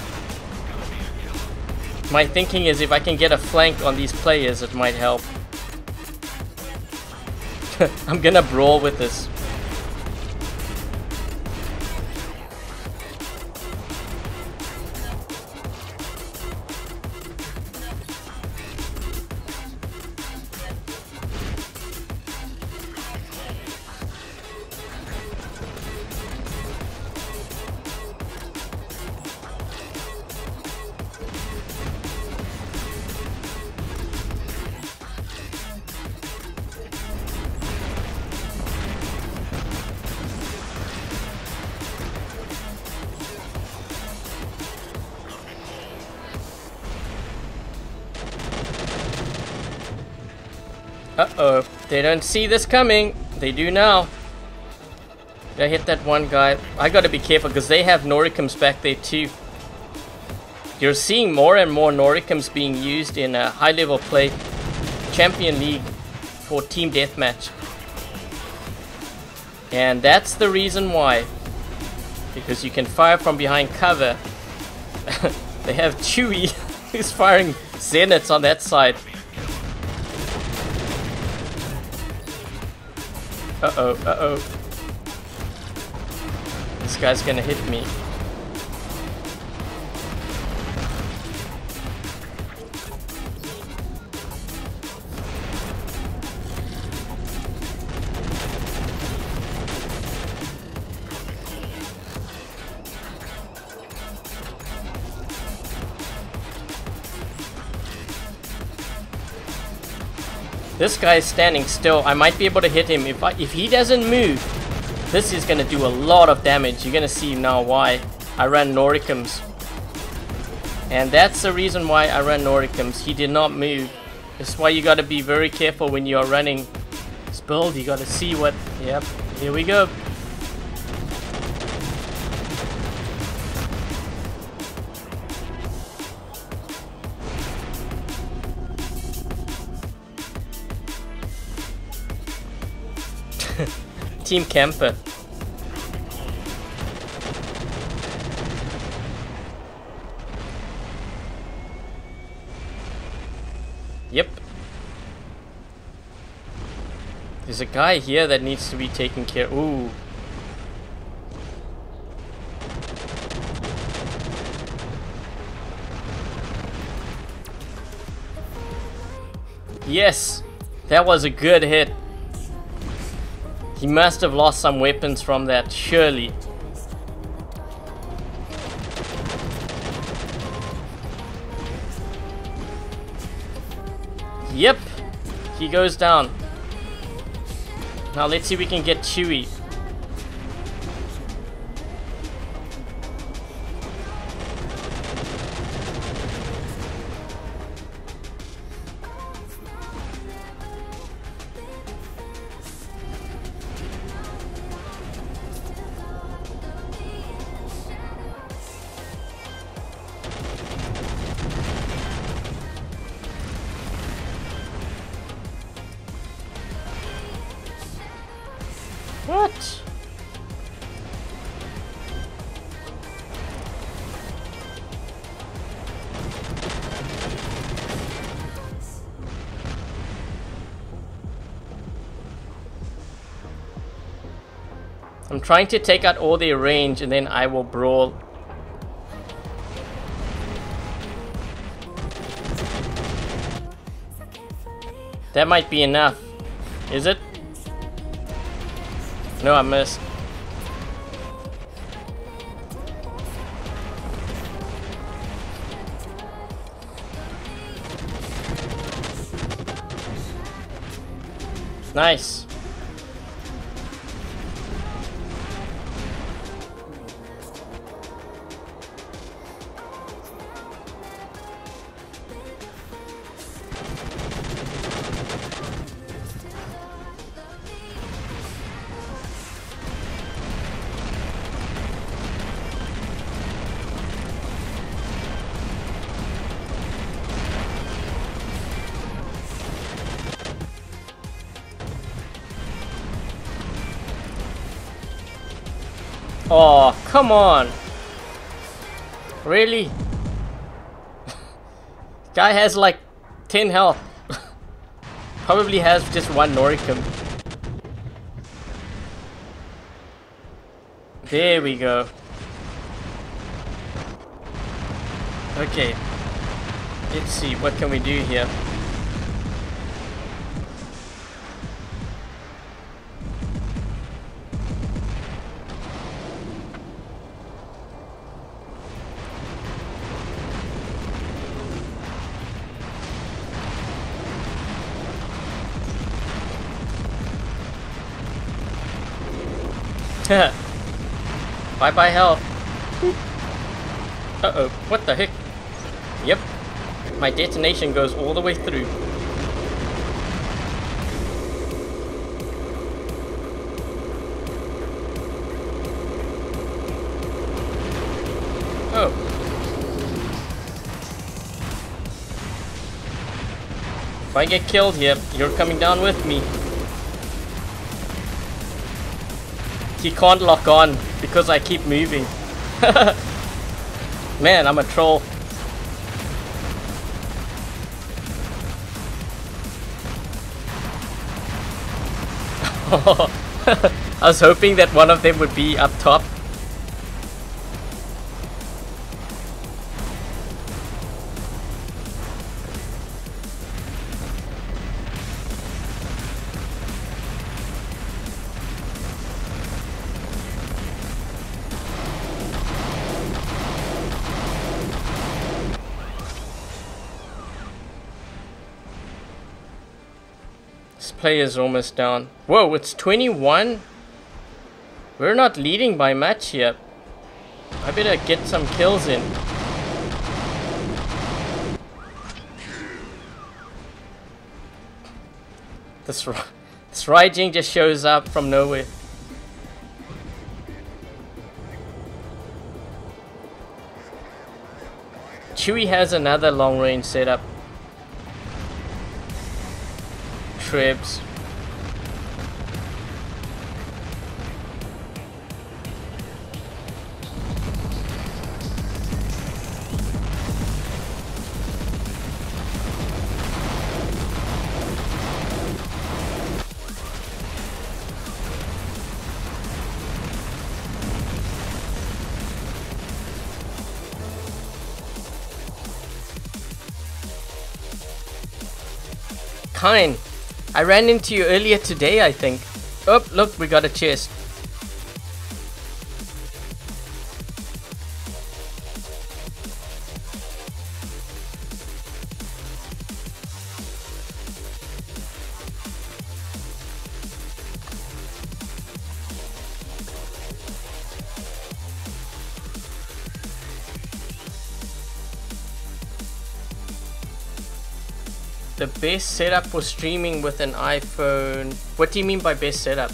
My thinking is if I can get a flank on these players, it might help. I'm gonna brawl with this. Uh-oh, they don't see this coming. They do now. Did I hit that one guy? I gotta be careful because they have Noricums back there too. You're seeing more and more Noricums being used in a high-level play, Champion League for Team Deathmatch. And that's the reason why. Because you can fire from behind cover. They have Chewie who's firing Zeniths on that side. Uh-oh, uh-oh. This guy's gonna hit me. This guy is standing still. I might be able to hit him. If he doesn't move, this is going to do a lot of damage. You're going to see now why I ran Noricums. And that's the reason why I ran Noricums. He did not move. That's why you got to be very careful when you are running this build. You got to see what... Yep, here we go. Team Camper. Yep. There's a guy here that needs to be taken care of. Ooh. Yes! That was a good hit. He must have lost some weapons from that, surely. Yep, he goes down. Now let's see if we can get Chewie. What? I'm trying to take out all their range and then I will brawl. That might be enough. Is it? No, I missed. Nice. Oh, come on. Really? Guy has like 10 health. Probably has just one Noricum. There we go. Okay. Let's see, what can we do here? Bye bye health. Uh-oh, what the heck? Yep, my detonation goes all the way through. Oh. If I get killed here, you're coming down with me. He can't lock on because I keep moving. Man, I'm a troll. I was hoping that one of them would be up top. Player's almost down. Whoa, it's 21? We're not leading by much yet. I better get some kills in. This Raijing just shows up from nowhere. Chewie has another long range setup. Tribs. Kine, I ran into you earlier today, I think. Oh, look, we got a chest. The best setup for streaming with an iPhone. What do you mean by best setup?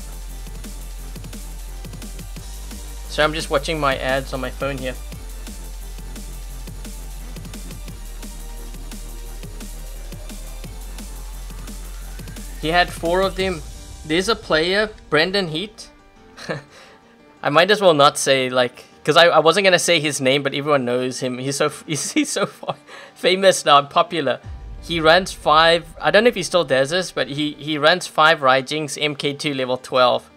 So I'm just watching my ads on my phone here. He had 4 of them. There's a player, Brendan Heat. I might as well not say, like, because I wasn't gonna say his name, but everyone knows him. He's so famous now, popular. He runs 5, I don't know if he still does this, but he runs 5 Raijings MK2 level 12.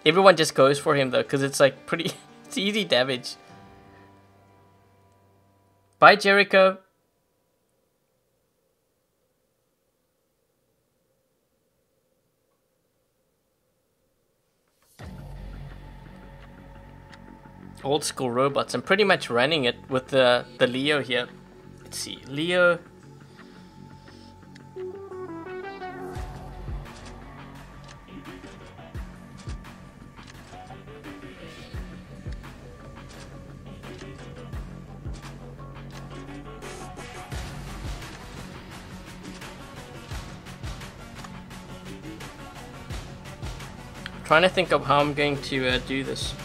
Everyone just goes for him though, because it's like pretty, it's easy damage. Bye Jericho. Old school robots. I'm pretty much running it with the Leo here. Let's see, Leo. Trying to think of how I'm going to do this.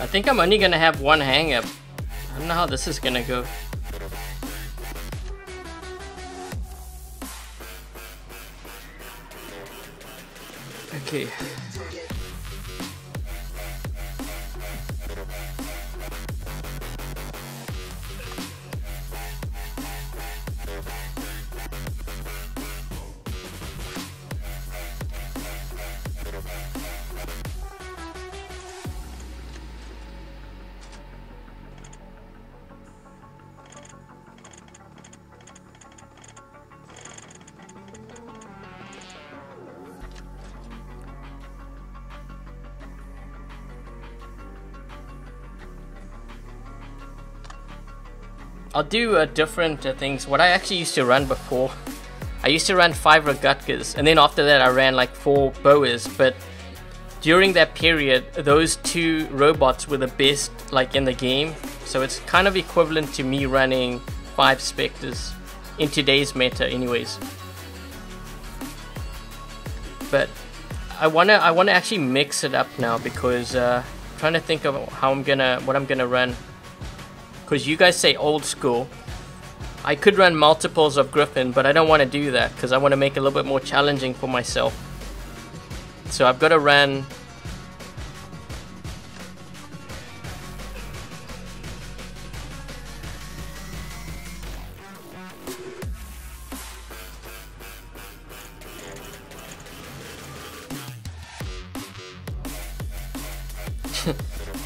I think I'm only gonna have one hang-up. I don't know how this is gonna go. Okay. I'll do different things. What I actually used to run before, I used to run 5 Rogatkas, and then after that I ran like 4 Boas, but during that period, those 2 robots were the best like in the game, so it's kind of equivalent to me running 5 Spectres in today's meta anyways. But I wanna actually mix it up now, because I'm trying to think of what I'm gonna run. Because you guys say old school. I could run multiples of Griffin, but I don't want to do that because I want to make it a little bit more challenging for myself. So I've got to run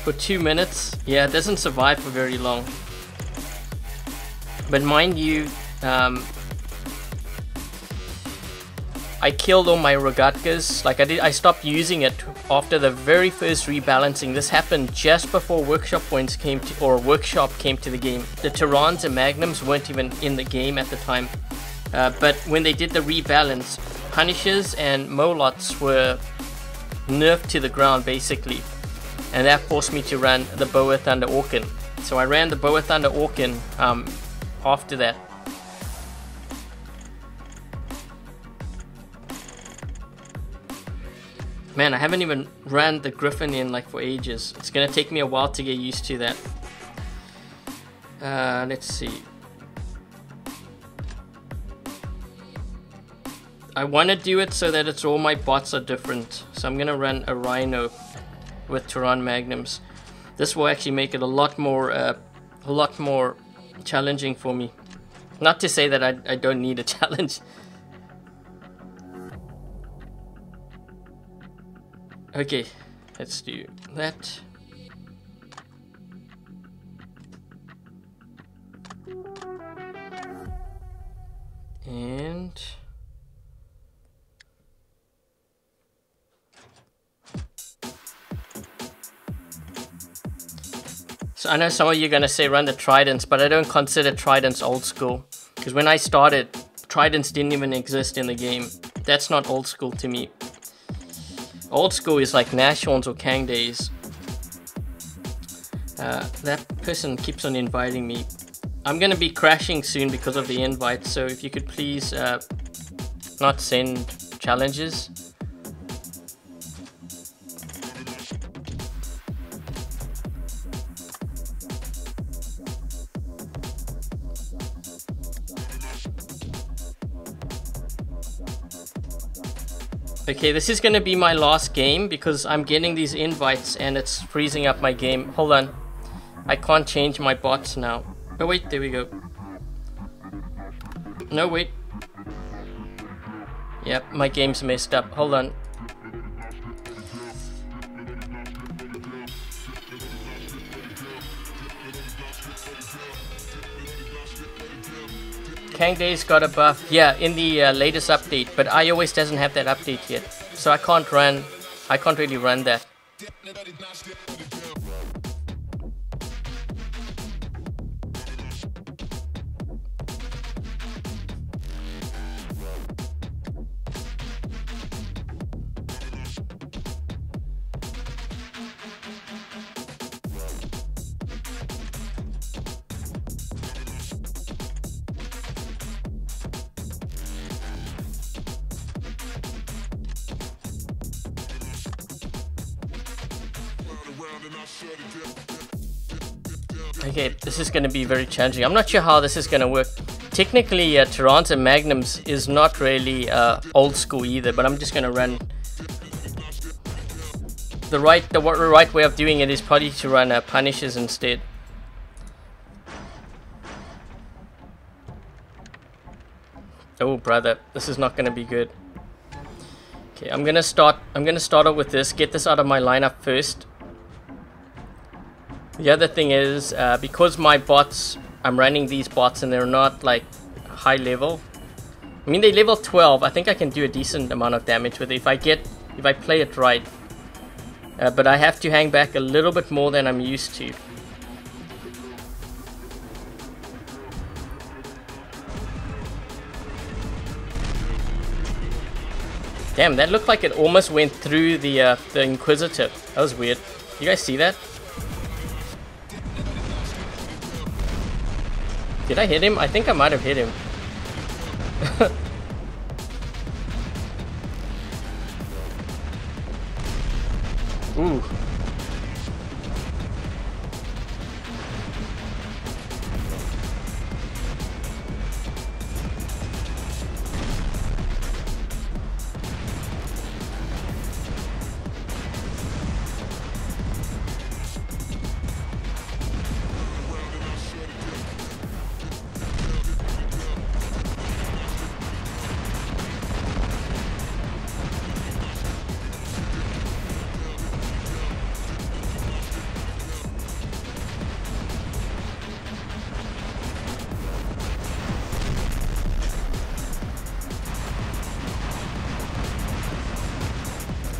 for 2 minutes. Yeah, it doesn't survive for very long. But mind you, I killed all my Rogatkas. Like I stopped using it after the very first rebalancing. This happened just before workshop points came to, or workshop came to the game. The Tyrans and Magnums weren't even in the game at the time. But when they did the rebalance, Punishers and Molots were nerfed to the ground basically. And that forced me to run the Boa Thunder Orkin. So I ran the Boa Thunder Orkin after that. Man, I haven't even ran the Griffin in like for ages. It's gonna take me a while to get used to that. Let's see. I want to do it so that it's all my bots are different. So I'm gonna run a Rhino with Tyran Magnums. This will actually make it a lot more challenging for me. Not to say that I don't need a challenge. Okay, let's do that. And so I know some of you are going to say run the Tridents, but I don't consider Tridents old school. Because when I started, Tridents didn't even exist in the game. That's not old school to me. Old school is like Nashorns or Kang Days. That person keeps on inviting me. I'm going to be crashing soon because of the invite, so if you could please not send challenges. Okay, this is going to be my last game because I'm getting these invites and it's freezing up my game. Hold on. I can't change my bots now. Oh wait, there we go. No, wait. Yep, my game's messed up. Hold on. Kang Days got a buff, yeah, in the latest update, but iOS doesn't have that update yet, so I can't really run that. And I shut it down. Okay, this is going to be very challenging. I'm not sure how this is going to work. Technically, Toronto Magnums is not really old school either, but I'm just going to run... The right way of doing it is probably to run Punishers instead. Oh, brother, this is not going to be good. Okay, I'm gonna start off with this. Get this out of my lineup first. The other thing is, because my bots, I'm running these bots and they're not like high level. I mean, they level 12. I think I can do a decent amount of damage with it if I play it right. But I have to hang back a little bit more than I'm used to. Damn, that looked like it almost went through the Inquisitor. That was weird. You guys see that? Did I hit him? I think I might have hit him. Ooh.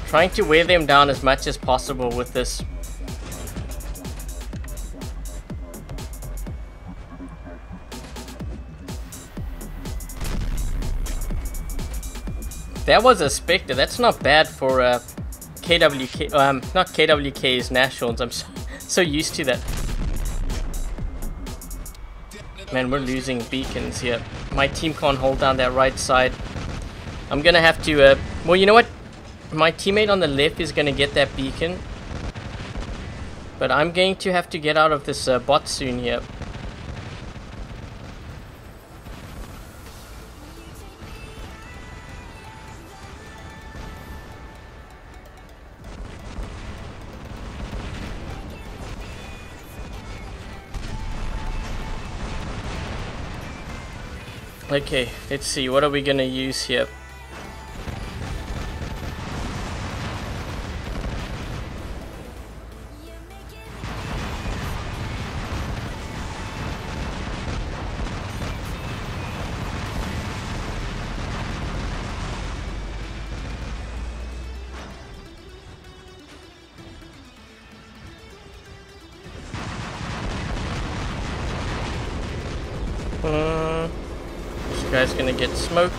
Trying to wear them down as much as possible with this. That was a Spectre. That's not bad for KWK. Not KWK's Nationals. I'm so used to that. Man, we're losing beacons here. My team can't hold down that right side. I'm gonna have to. Well, you know what? My teammate on the left is going to get that beacon. But I'm going to have to get out of this bot soon here. Okay, let's see. What are we going to use here? This guy's gonna get smoked.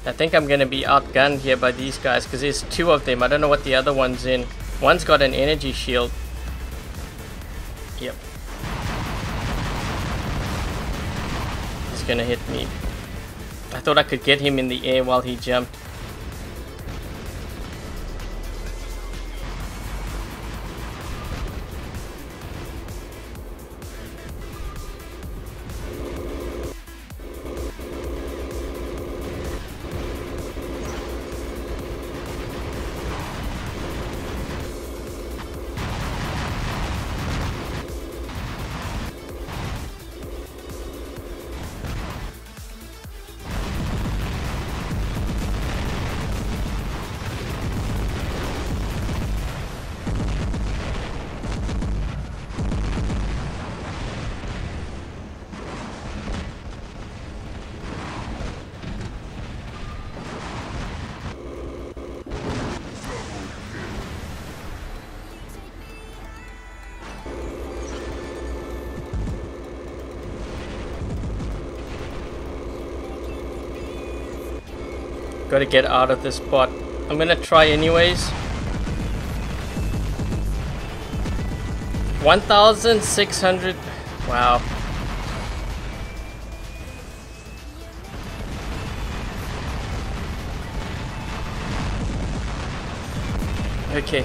I think I'm gonna be outgunned here by these guys because there's two of them. I don't know what the other one's in. One's got an energy shield. Yep. He's gonna hit me. I thought I could get him in the air while he jumped. Gotta get out of this spot. I'm gonna try anyways. 1,600. Wow. Okay.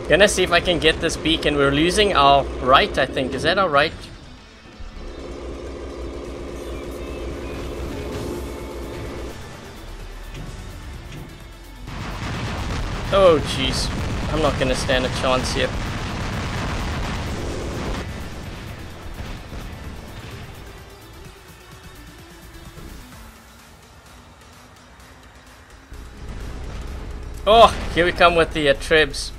Gonna see if I can get this beacon. We're losing our right, I think. Is that our right? Oh jeez, I'm not gonna stand a chance here. Oh, here we come with the trebs.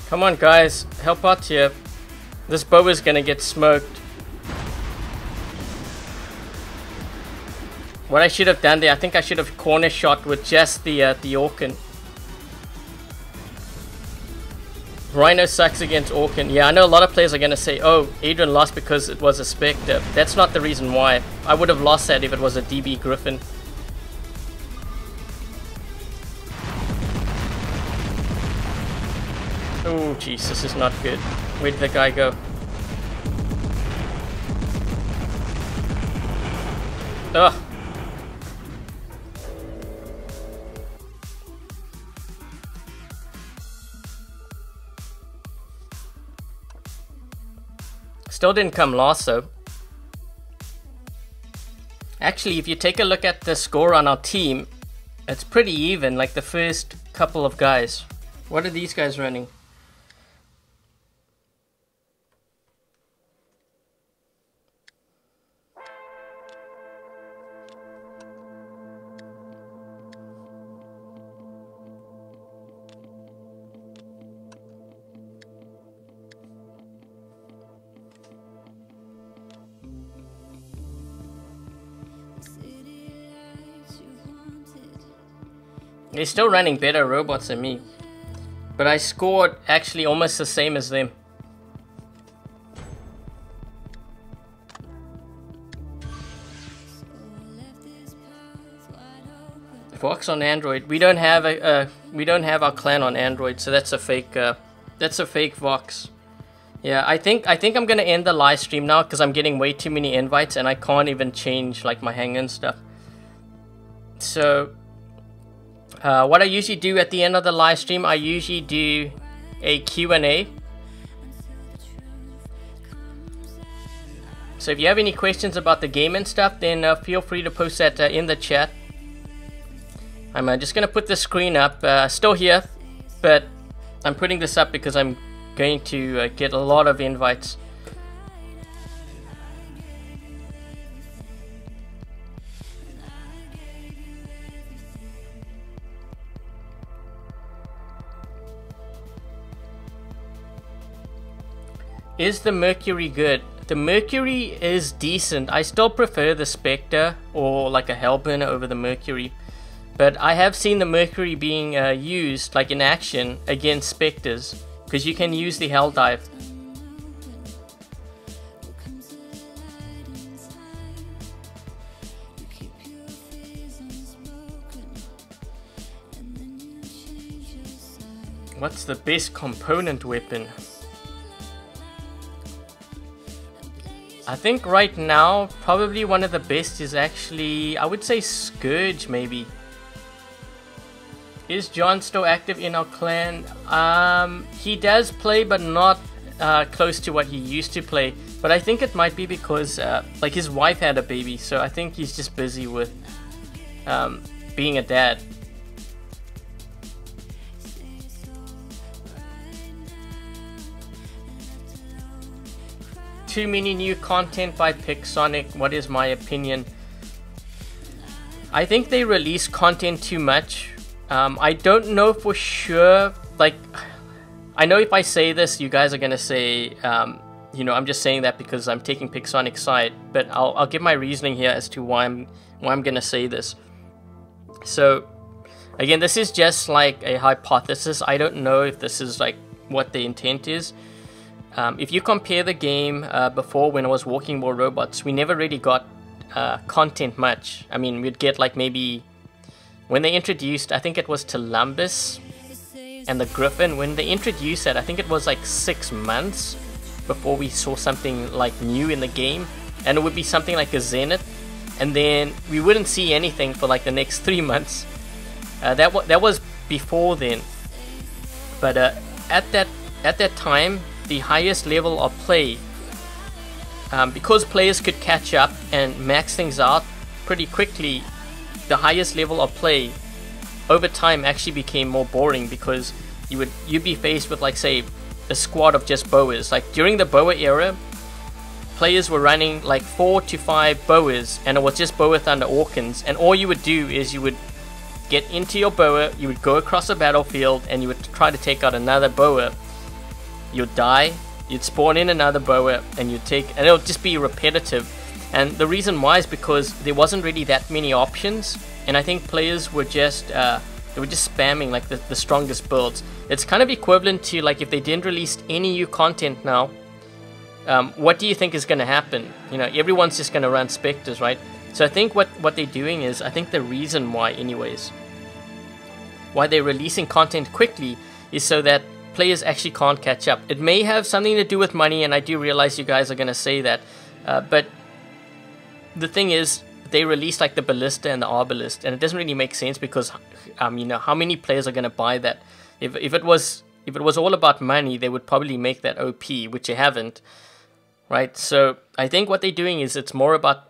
Come on guys, help out here. This bow is gonna get smoked. What I should have done there, I think I should have corner shot with just the Orkin. Rhino sucks against Orkin. Yeah, I know a lot of players are gonna say, oh, Adrian lost because it was a Spectre. That's not the reason why. I would have lost that if it was a DB Griffin. Oh jeez, this is not good. Where did the guy go? Ugh. Still didn't come last though. Actually, if you take a look at the score on our team, it's pretty even, like the first couple of guys. What are these guys running? They're still running better robots than me, but I scored actually almost the same as them. Vox on Android. We don't have our clan on Android, so that's a fake. That's a fake Vox. Yeah, I think I'm gonna end the live stream now because I'm getting way too many invites and I can't even change like my hang and stuff. So. What I usually do at the end of the live stream, I usually do a Q&A. So if you have any questions about the game and stuff, then feel free to post that in the chat. I'm just going to put the screen up, still here, but I'm putting this up because I'm going to get a lot of invites. Is the Mercury good? The Mercury is decent. I still prefer the Spectre or like a Hellburner over the Mercury. But I have seen the Mercury being used like in action against Spectres because you can use the Hell Dive. What's the best component weapon? I think right now, probably one of the best is actually, I would say Scourge, maybe. Is John still active in our clan? He does play, but not close to what he used to play. But I think it might be because, like, his wife had a baby, so I think he's just busy with being a dad. Too many new content by Pixonic. What is my opinion? I think they release content too much. I don't know for sure. Like, I know if I say this, you guys are gonna say, you know, I'm just saying that because I'm taking Pixonic's side. But I'll give my reasoning here as to why I'm gonna say this. So, again, this is just like a hypothesis. I don't know if this is like what the intent is. If you compare the game before, when I was Walking War Robots, we never really got content much. I mean, we'd get like maybe when they introduced, I think it was Columbus and the Griffin. When they introduced that, I think it was like 6 months before we saw something like new in the game, and it would be something like a Zenith, and then we wouldn't see anything for like the next 3 months. That was before then, but at that time, the highest level of play, because players could catch up and max things out pretty quickly, the highest level of play over time actually became more boring, because you'd be faced with, like, say, a squad of just boas. Like during the boa era, players were running like 4 to 5 boas, and it was just boa thunder Orkans, and all you would do is you would get into your boa, you would go across the battlefield, and you would try to take out another boa. You'd die, you'd spawn in another boa, and and it'll just be repetitive. And the reason why is because there wasn't really that many options, and I think players were just they were just spamming like the strongest builds. It's kind of equivalent to like if they didn't release any new content now, what do you think is going to happen? You know, everyone's just going to run Spectres, right? So I think what they're doing is, I think the reason why anyways, why they're releasing content quickly is so that players actually can't catch up. It may have something to do with money, and I do realize you guys are going to say that, but the thing is, they released like the Ballista and the Arbalist, and it doesn't really make sense because, you know, how many players are going to buy that? If it was all about money, they would probably make that OP, which they haven't, right? So I think what they're doing is, it's more about,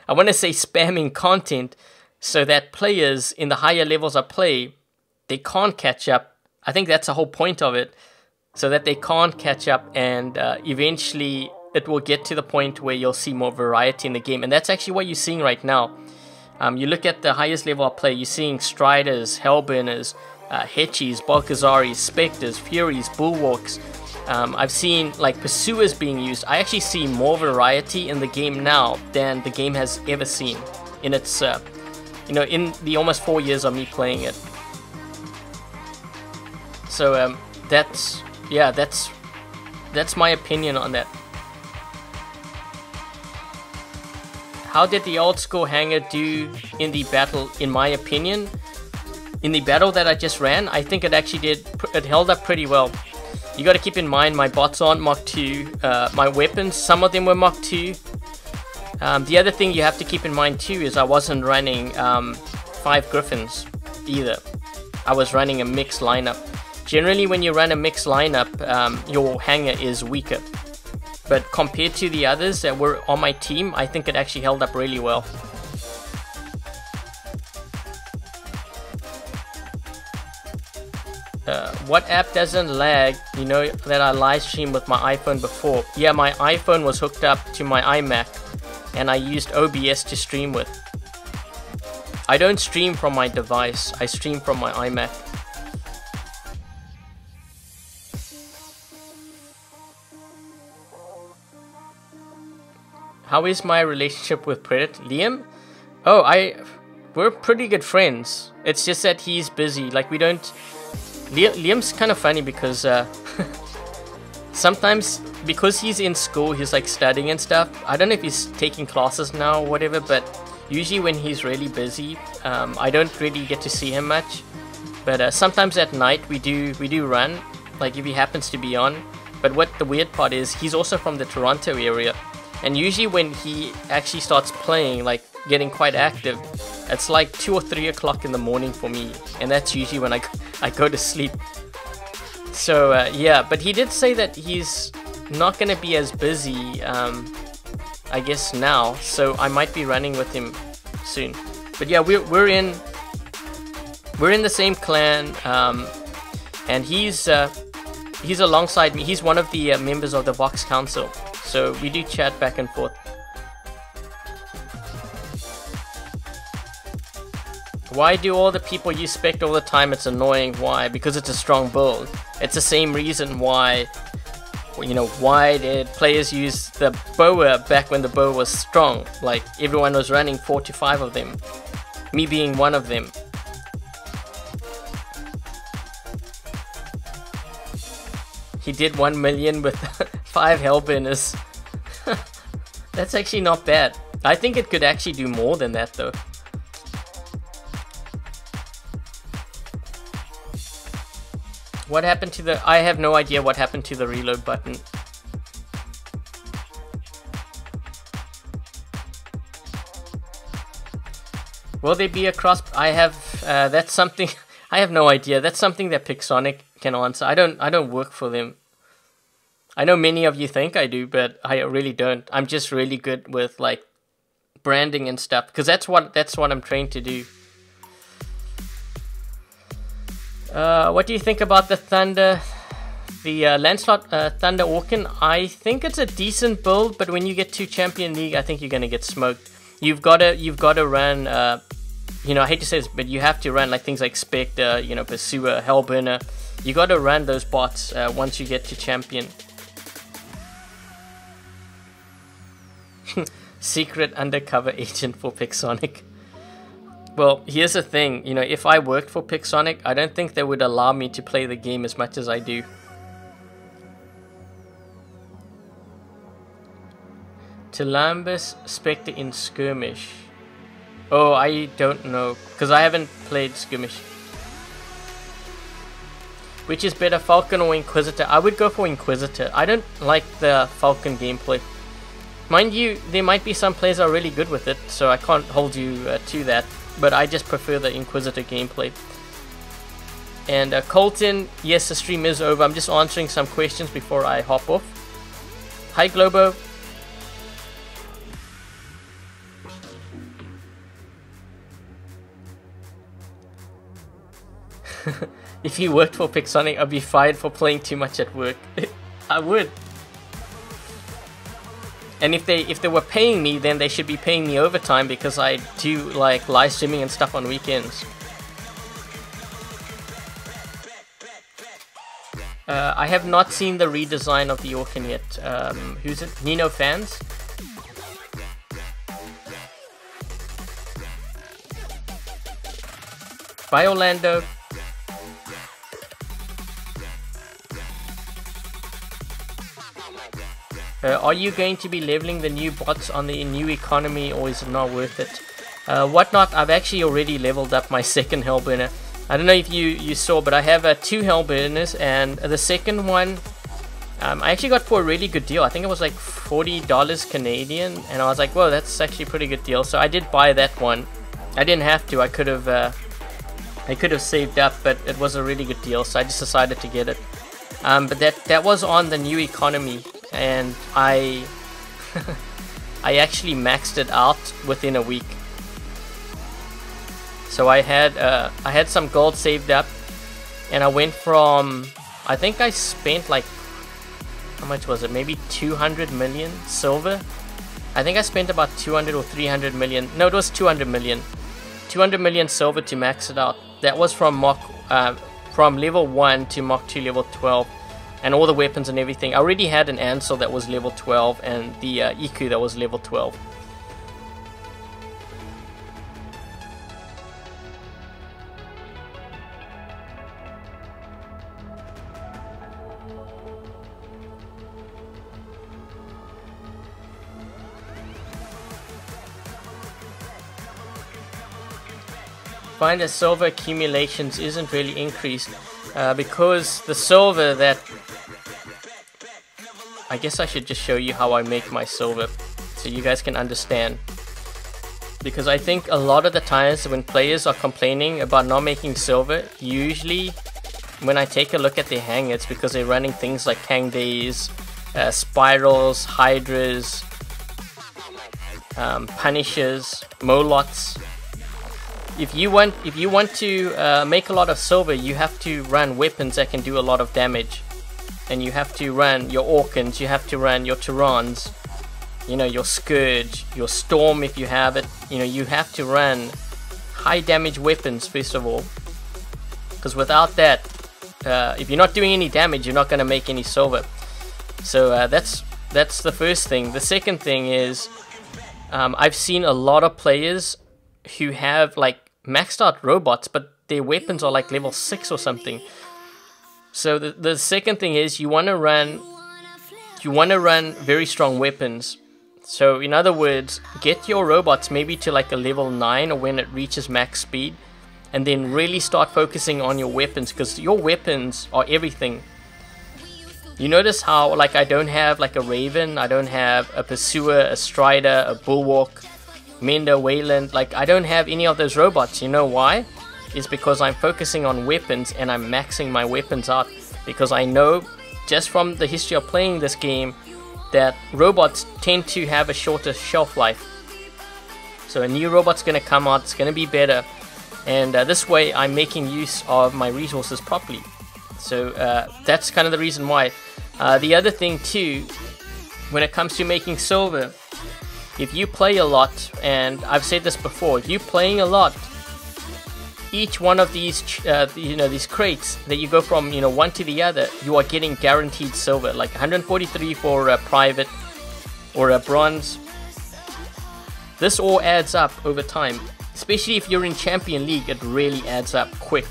I want to say, spamming content so that players in the higher levels of play, they can't catch up. I think that's the whole point of it, so that they can't catch up, and eventually it will get to the point where you'll see more variety in the game. And that's actually what you're seeing right now. You look at the highest level of play, you're seeing Striders, Hellburners, Hetchies, Balkazaris, Spectres, Furies, Bulwarks. I've seen like Pursuers being used. I actually see more variety in the game now than the game has ever seen in its, you know, in the almost 4 years of me playing it. So that's my opinion on that. How did the old school hangar do in the battle? In my opinion, in the battle that I just ran, I think it actually it held up pretty well. You got to keep in mind, my bots aren't Mach 2. My weapons, some of them were Mach 2. The other thing you have to keep in mind too is I wasn't running 5 Griffins either. I was running a mixed lineup. Generally, when you run a mixed lineup, your hangar is weaker. But compared to the others that were on my team, I think it actually held up really well. What app doesn't lag? You know that I live streamed with my iPhone before. Yeah, my iPhone was hooked up to my iMac, and I used OBS to stream with. I don't stream from my device, I stream from my iMac. How is my relationship with Predator? Liam? Oh, we're pretty good friends. It's just that he's busy. Like, we don't... Liam's kind of funny because sometimes, because he's in school, he's like studying and stuff. I don't know if he's taking classes now or whatever, but usually when he's really busy, I don't really get to see him much. But sometimes at night we do run, like if he happens to be on. But what the weird part is, he's also from the Toronto area. And usually when he actually starts playing, like getting quite active, it's like 2 or 3 o'clock in the morning for me, and that's usually when I go to sleep. So yeah, but he did say that he's not going to be as busy, I guess now, so I might be running with him soon. But yeah, we're in the same clan, and he's alongside me. He's one of the members of the Vox Council, so we do chat back and forth. Why do all the people use Spectre all the time? It's annoying. Why? Because it's a strong build. It's the same reason why, you know, why did players use the Boa back when the Boa was strong? Like, everyone was running 4 to 5 of them, me being one of them. He did 1 million with 5 Hellburners. That's actually not bad. I think it could actually do more than that though. What happened to the... I have no idea what happened to the reload button. Will there be a cross... I have... that's something... I have no idea. That's something that Pixonic can answer. I don't work for them. I know many of you think I do, but I really don't. I'm just really good with like branding and stuff, because that's what I'm trained to do. What do you think about the Thunder, the Lancelot Thunder Orkin? I think it's a decent build, but when you get to Champion League, I think you're gonna get smoked. You've got to run. You know, I hate to say this, but you have to run like things like Spectre, you know, Pursuer, Hellburner. You got to run those bots once you get to Champion. Secret undercover agent for Pixonic. Well, here's the thing, you know, if I worked for Pixonic, I don't think they would allow me to play the game as much as I do. Tilambus Spectre in Skirmish. Oh, I don't know, because I haven't played Skirmish. Which is better, Falcon or Inquisitor? I would go for Inquisitor. I don't like the Falcon gameplay. Mind you, there might be some players are really good with it, so I can't hold you to that. But I just prefer the Inquisitor gameplay. And Colton, yes, the stream is over. I'm just answering some questions before I hop off. Hi, Globo. If you worked for Pixonic, I'd be fired for playing too much at work. I would. And if they were paying me, then they should be paying me overtime, because I do like live streaming and stuff on weekends. I have not seen the redesign of the Orkin yet. Who's it? Nino fans? Bye, Orlando. Are you going to be leveling the new bots on the new economy, or is it not worth it? Whatnot, I've actually already leveled up my second Hellburner. I don't know if you saw, but I have 2 Hellburners, and the second one I actually got for a really good deal. I think it was like $40 Canadian, and I was like, whoa, that's actually a pretty good deal. So I did buy that one. I didn't have to. I could have saved up, but it was a really good deal, so I just decided to get it. But that was on the new economy, and I actually maxed it out within a week. So I had some gold saved up, and I went from, I think I spent like, how much was it? Maybe 200 million silver. I think I spent about 200 or 300 million. No, it was 200 million. 200 million silver to max it out. That was from from level 1 to Mach 2 level 12, and all the weapons and everything. I already had an Ansel that was level 12, and the Iku that was level 12. Find that silver accumulations isn't really increased because the silver that... I guess I should just show you how I make my silver. so you guys can understand. Because I think a lot of the times when players are complaining about not making silver, usually when I take a look at their hang, it's because they're running things like hang days, spirals, hydras, punishers, molots. If you want to make a lot of silver, you have to run weapons that can do a lot of damage, and you have to run your Orkans, you have to run your Tyrans, you know, your Scourge, your Storm if you have it. You know, you have to run high damage weapons first of all, because without that, if you're not doing any damage, you're not going to make any silver. So that's the first thing. The second thing is, I've seen a lot of players who have like maxed out robots, but their weapons are like level 6 or something. So the second thing is you want to run very strong weapons. So in other words, get your robots maybe to like a level 9 or when it reaches max speed, and then really start focusing on your weapons, because your weapons are everything. You notice how like I don't have like a Raven, I don't have a Pursuer, a Strider, a Bulwark, Mender, Wayland. Like I don't have any of those robots. You know why? It's because I'm focusing on weapons and I'm maxing my weapons out, because I know just from the history of playing this game that robots tend to have a shorter shelf life. So a new robot's going to come out, it's going to be better, and this way I'm making use of my resources properly. So that's kind of the reason why. The other thing too, when it comes to making silver, if you play a lot, and I've said this before, if you're playing a lot, each one of these these crates that you go from one to the other, you are getting guaranteed silver, like 143 for a private or a bronze. This all adds up over time, especially if you're in Champion League. It really adds up quick.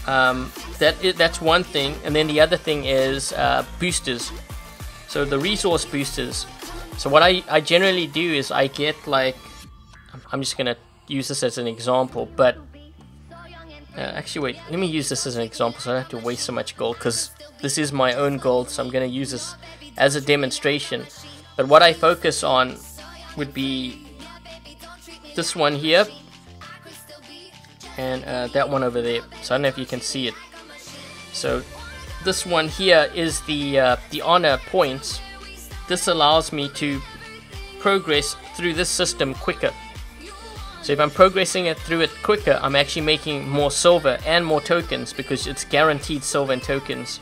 That's one thing. And then the other thing is boosters. So the resource boosters. So what I generally do is I get like, I'm just gonna use this as an example, but actually wait, let me use this as an example so I don't have to waste so much gold, because this is my own gold, so I'm going to use this as a demonstration. But what I focus on would be this one here and that one over there. So I don't know if you can see it. So this one here is the honor points. This allows me to progress through this system quicker. So if I'm progressing it through it quicker, I'm actually making more silver and more tokens, because it's guaranteed silver and tokens.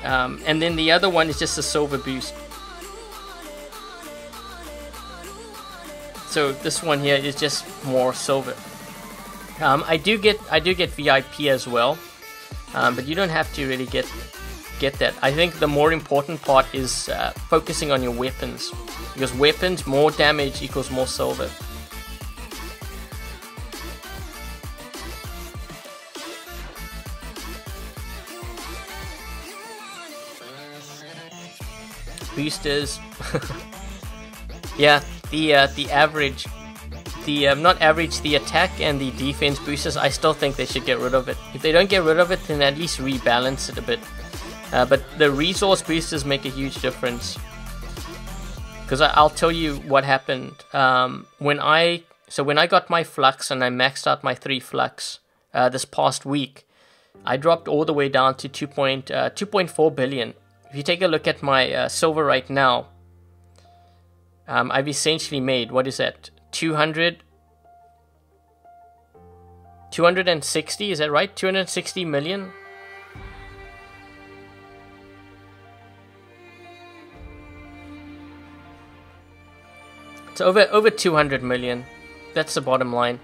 And then the other one is just a silver boost. So this one here is just more silver. I do get VIP as well, but you don't have to really get that. I think the more important part is focusing on your weapons, because weapons, more damage equals more silver. Boosters. Yeah, the average, not average, the attack and the defense boosters, I still think they should get rid of it. If they don't get rid of it, then at least rebalance it a bit. But the resource boosters make a huge difference, because I'll tell you what happened when I got my flux and I maxed out my 3 flux this past week. I dropped all the way down to 2.4 billion. If you take a look at my silver right now, I've essentially made, what is that, 260, is that right? 260 million. It's over 200 million. That's the bottom line.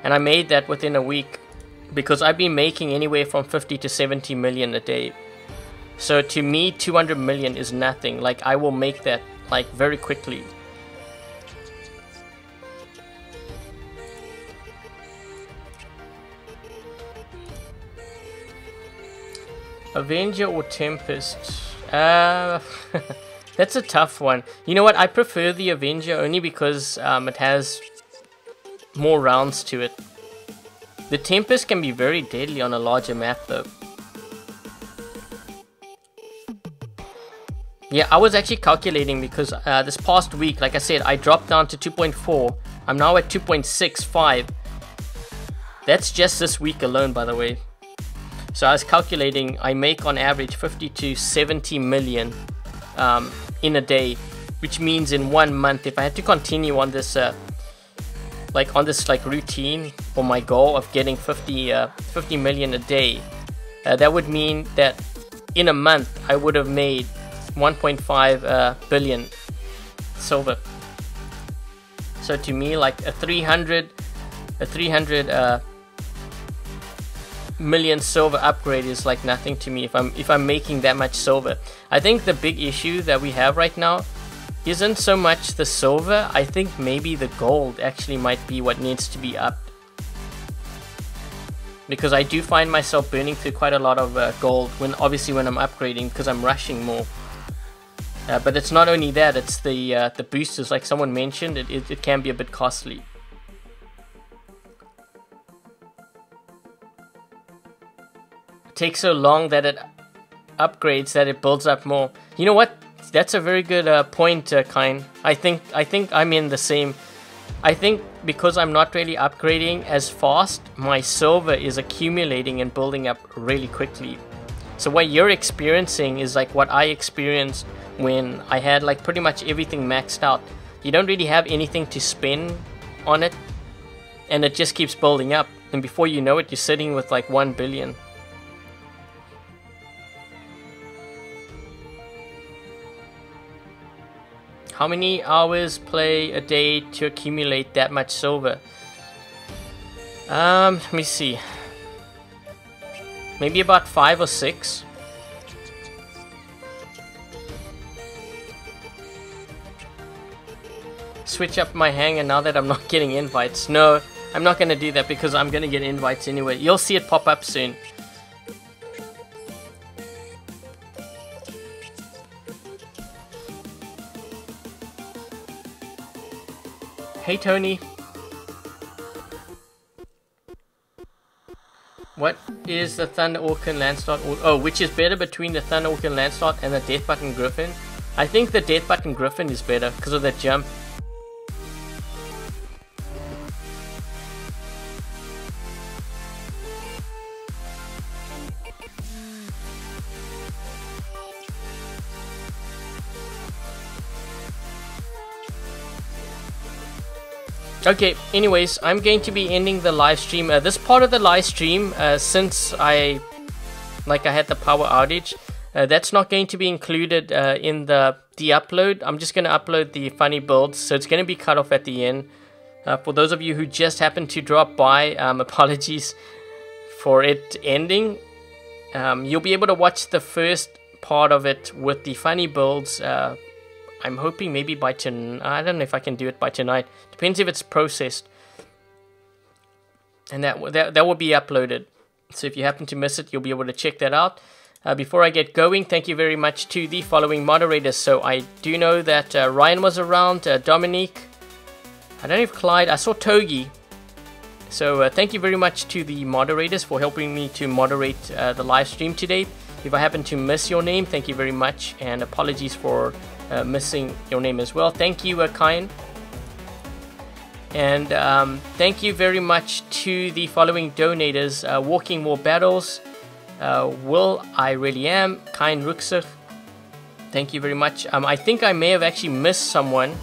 And I made that within a week, because I've been making anywhere from 50 to 70 million a day. So to me, 200 million is nothing. Like, I will make that like very quickly. Avenger or Tempest? That's a tough one. You know what? I prefer the Avenger only because it has more rounds to it. The Tempest can be very deadly on a larger map though. Yeah, I was actually calculating because this past week, like I said, I dropped down to 2.4. I'm now at 2.65. That's just this week alone, by the way. So I was calculating, I make on average 50 to 70 million in a day, which means in 1 month, if I had to continue on this routine or my goal of getting 50 million a day, that would mean that in a month I would have made 1.5 billion silver. So to me, like a 300 million silver upgrade is like nothing to me if I'm making that much silver. I think the big issue that we have right now isn't so much the silver. I think maybe the gold actually might be what needs to be upped, because I do find myself burning through quite a lot of gold when I'm upgrading, because I'm rushing more. But it's not only that, it's the boosters, like someone mentioned, it can be a bit costly. It takes so long that it upgrades that it builds up more. You know what? That's a very good point, Kine. I think I'm in the same. I think because I'm not really upgrading as fast, my silver is accumulating and building up really quickly. So what you're experiencing is like what I experienced when I had like pretty much everything maxed out. You don't really have anything to spend on it, and it just keeps building up, and before you know it, you're sitting with like 1 billion. How many hours play a day to accumulate that much silver? Let me see. Maybe about 5 or 6. Switch up my hanger now that I'm not getting invites. No, I'm not going to do that because I'm going to get invites anyway. You'll see it pop up soon. Hey Tony. What is the Thunder Orc and Lancelot? Oh, which is better between the Thunder Orc and Lancelot and the Death Button Griffin? I think the Death Button Griffin is better because of that jump. Okay, anyways, I'm going to be ending the live stream. This part of the live stream, since I had the power outage, that's not going to be included in the upload. I'm just going to upload the funny builds, so it's going to be cut off at the end. For those of you who just happened to drop by, apologies for it ending. You'll be able to watch the first part of it with the funny builds. I'm hoping maybe by tonight. I don't know if I can do it by tonight. Depends if it's processed. And that will be uploaded. So if you happen to miss it, you'll be able to check that out. Before I get going, thank you very much to the following moderators. So I do know that Ryan was around, Dominique. I don't know if Clyde. I saw Togi. So thank you very much to the moderators for helping me to moderate the live stream today. If I happen to miss your name, thank you very much. And apologies for missing your name as well. Thank you, Kyan. And thank you very much to the following donators: Walking More Battles, Will I Really Am, Kyan Ruxer. Thank you very much. I think I may have actually missed someone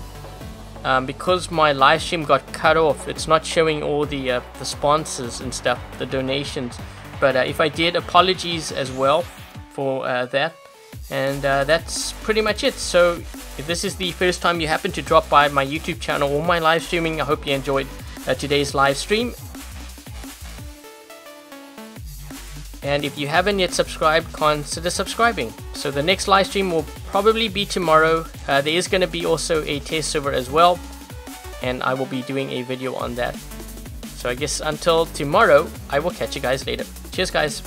because my live stream got cut off. It's not showing all the sponsors and stuff, the donations. But if I did, apologies as well for that. And that's pretty much it. So if this is the first time you happen to drop by my YouTube channel or my live streaming, I hope you enjoyed today's live stream. And if you haven't yet subscribed, consider subscribing. So the next live stream will probably be tomorrow. There is going to be also a test server as well, and I will be doing a video on that. So I guess until tomorrow, I will catch you guys later. Cheers, guys.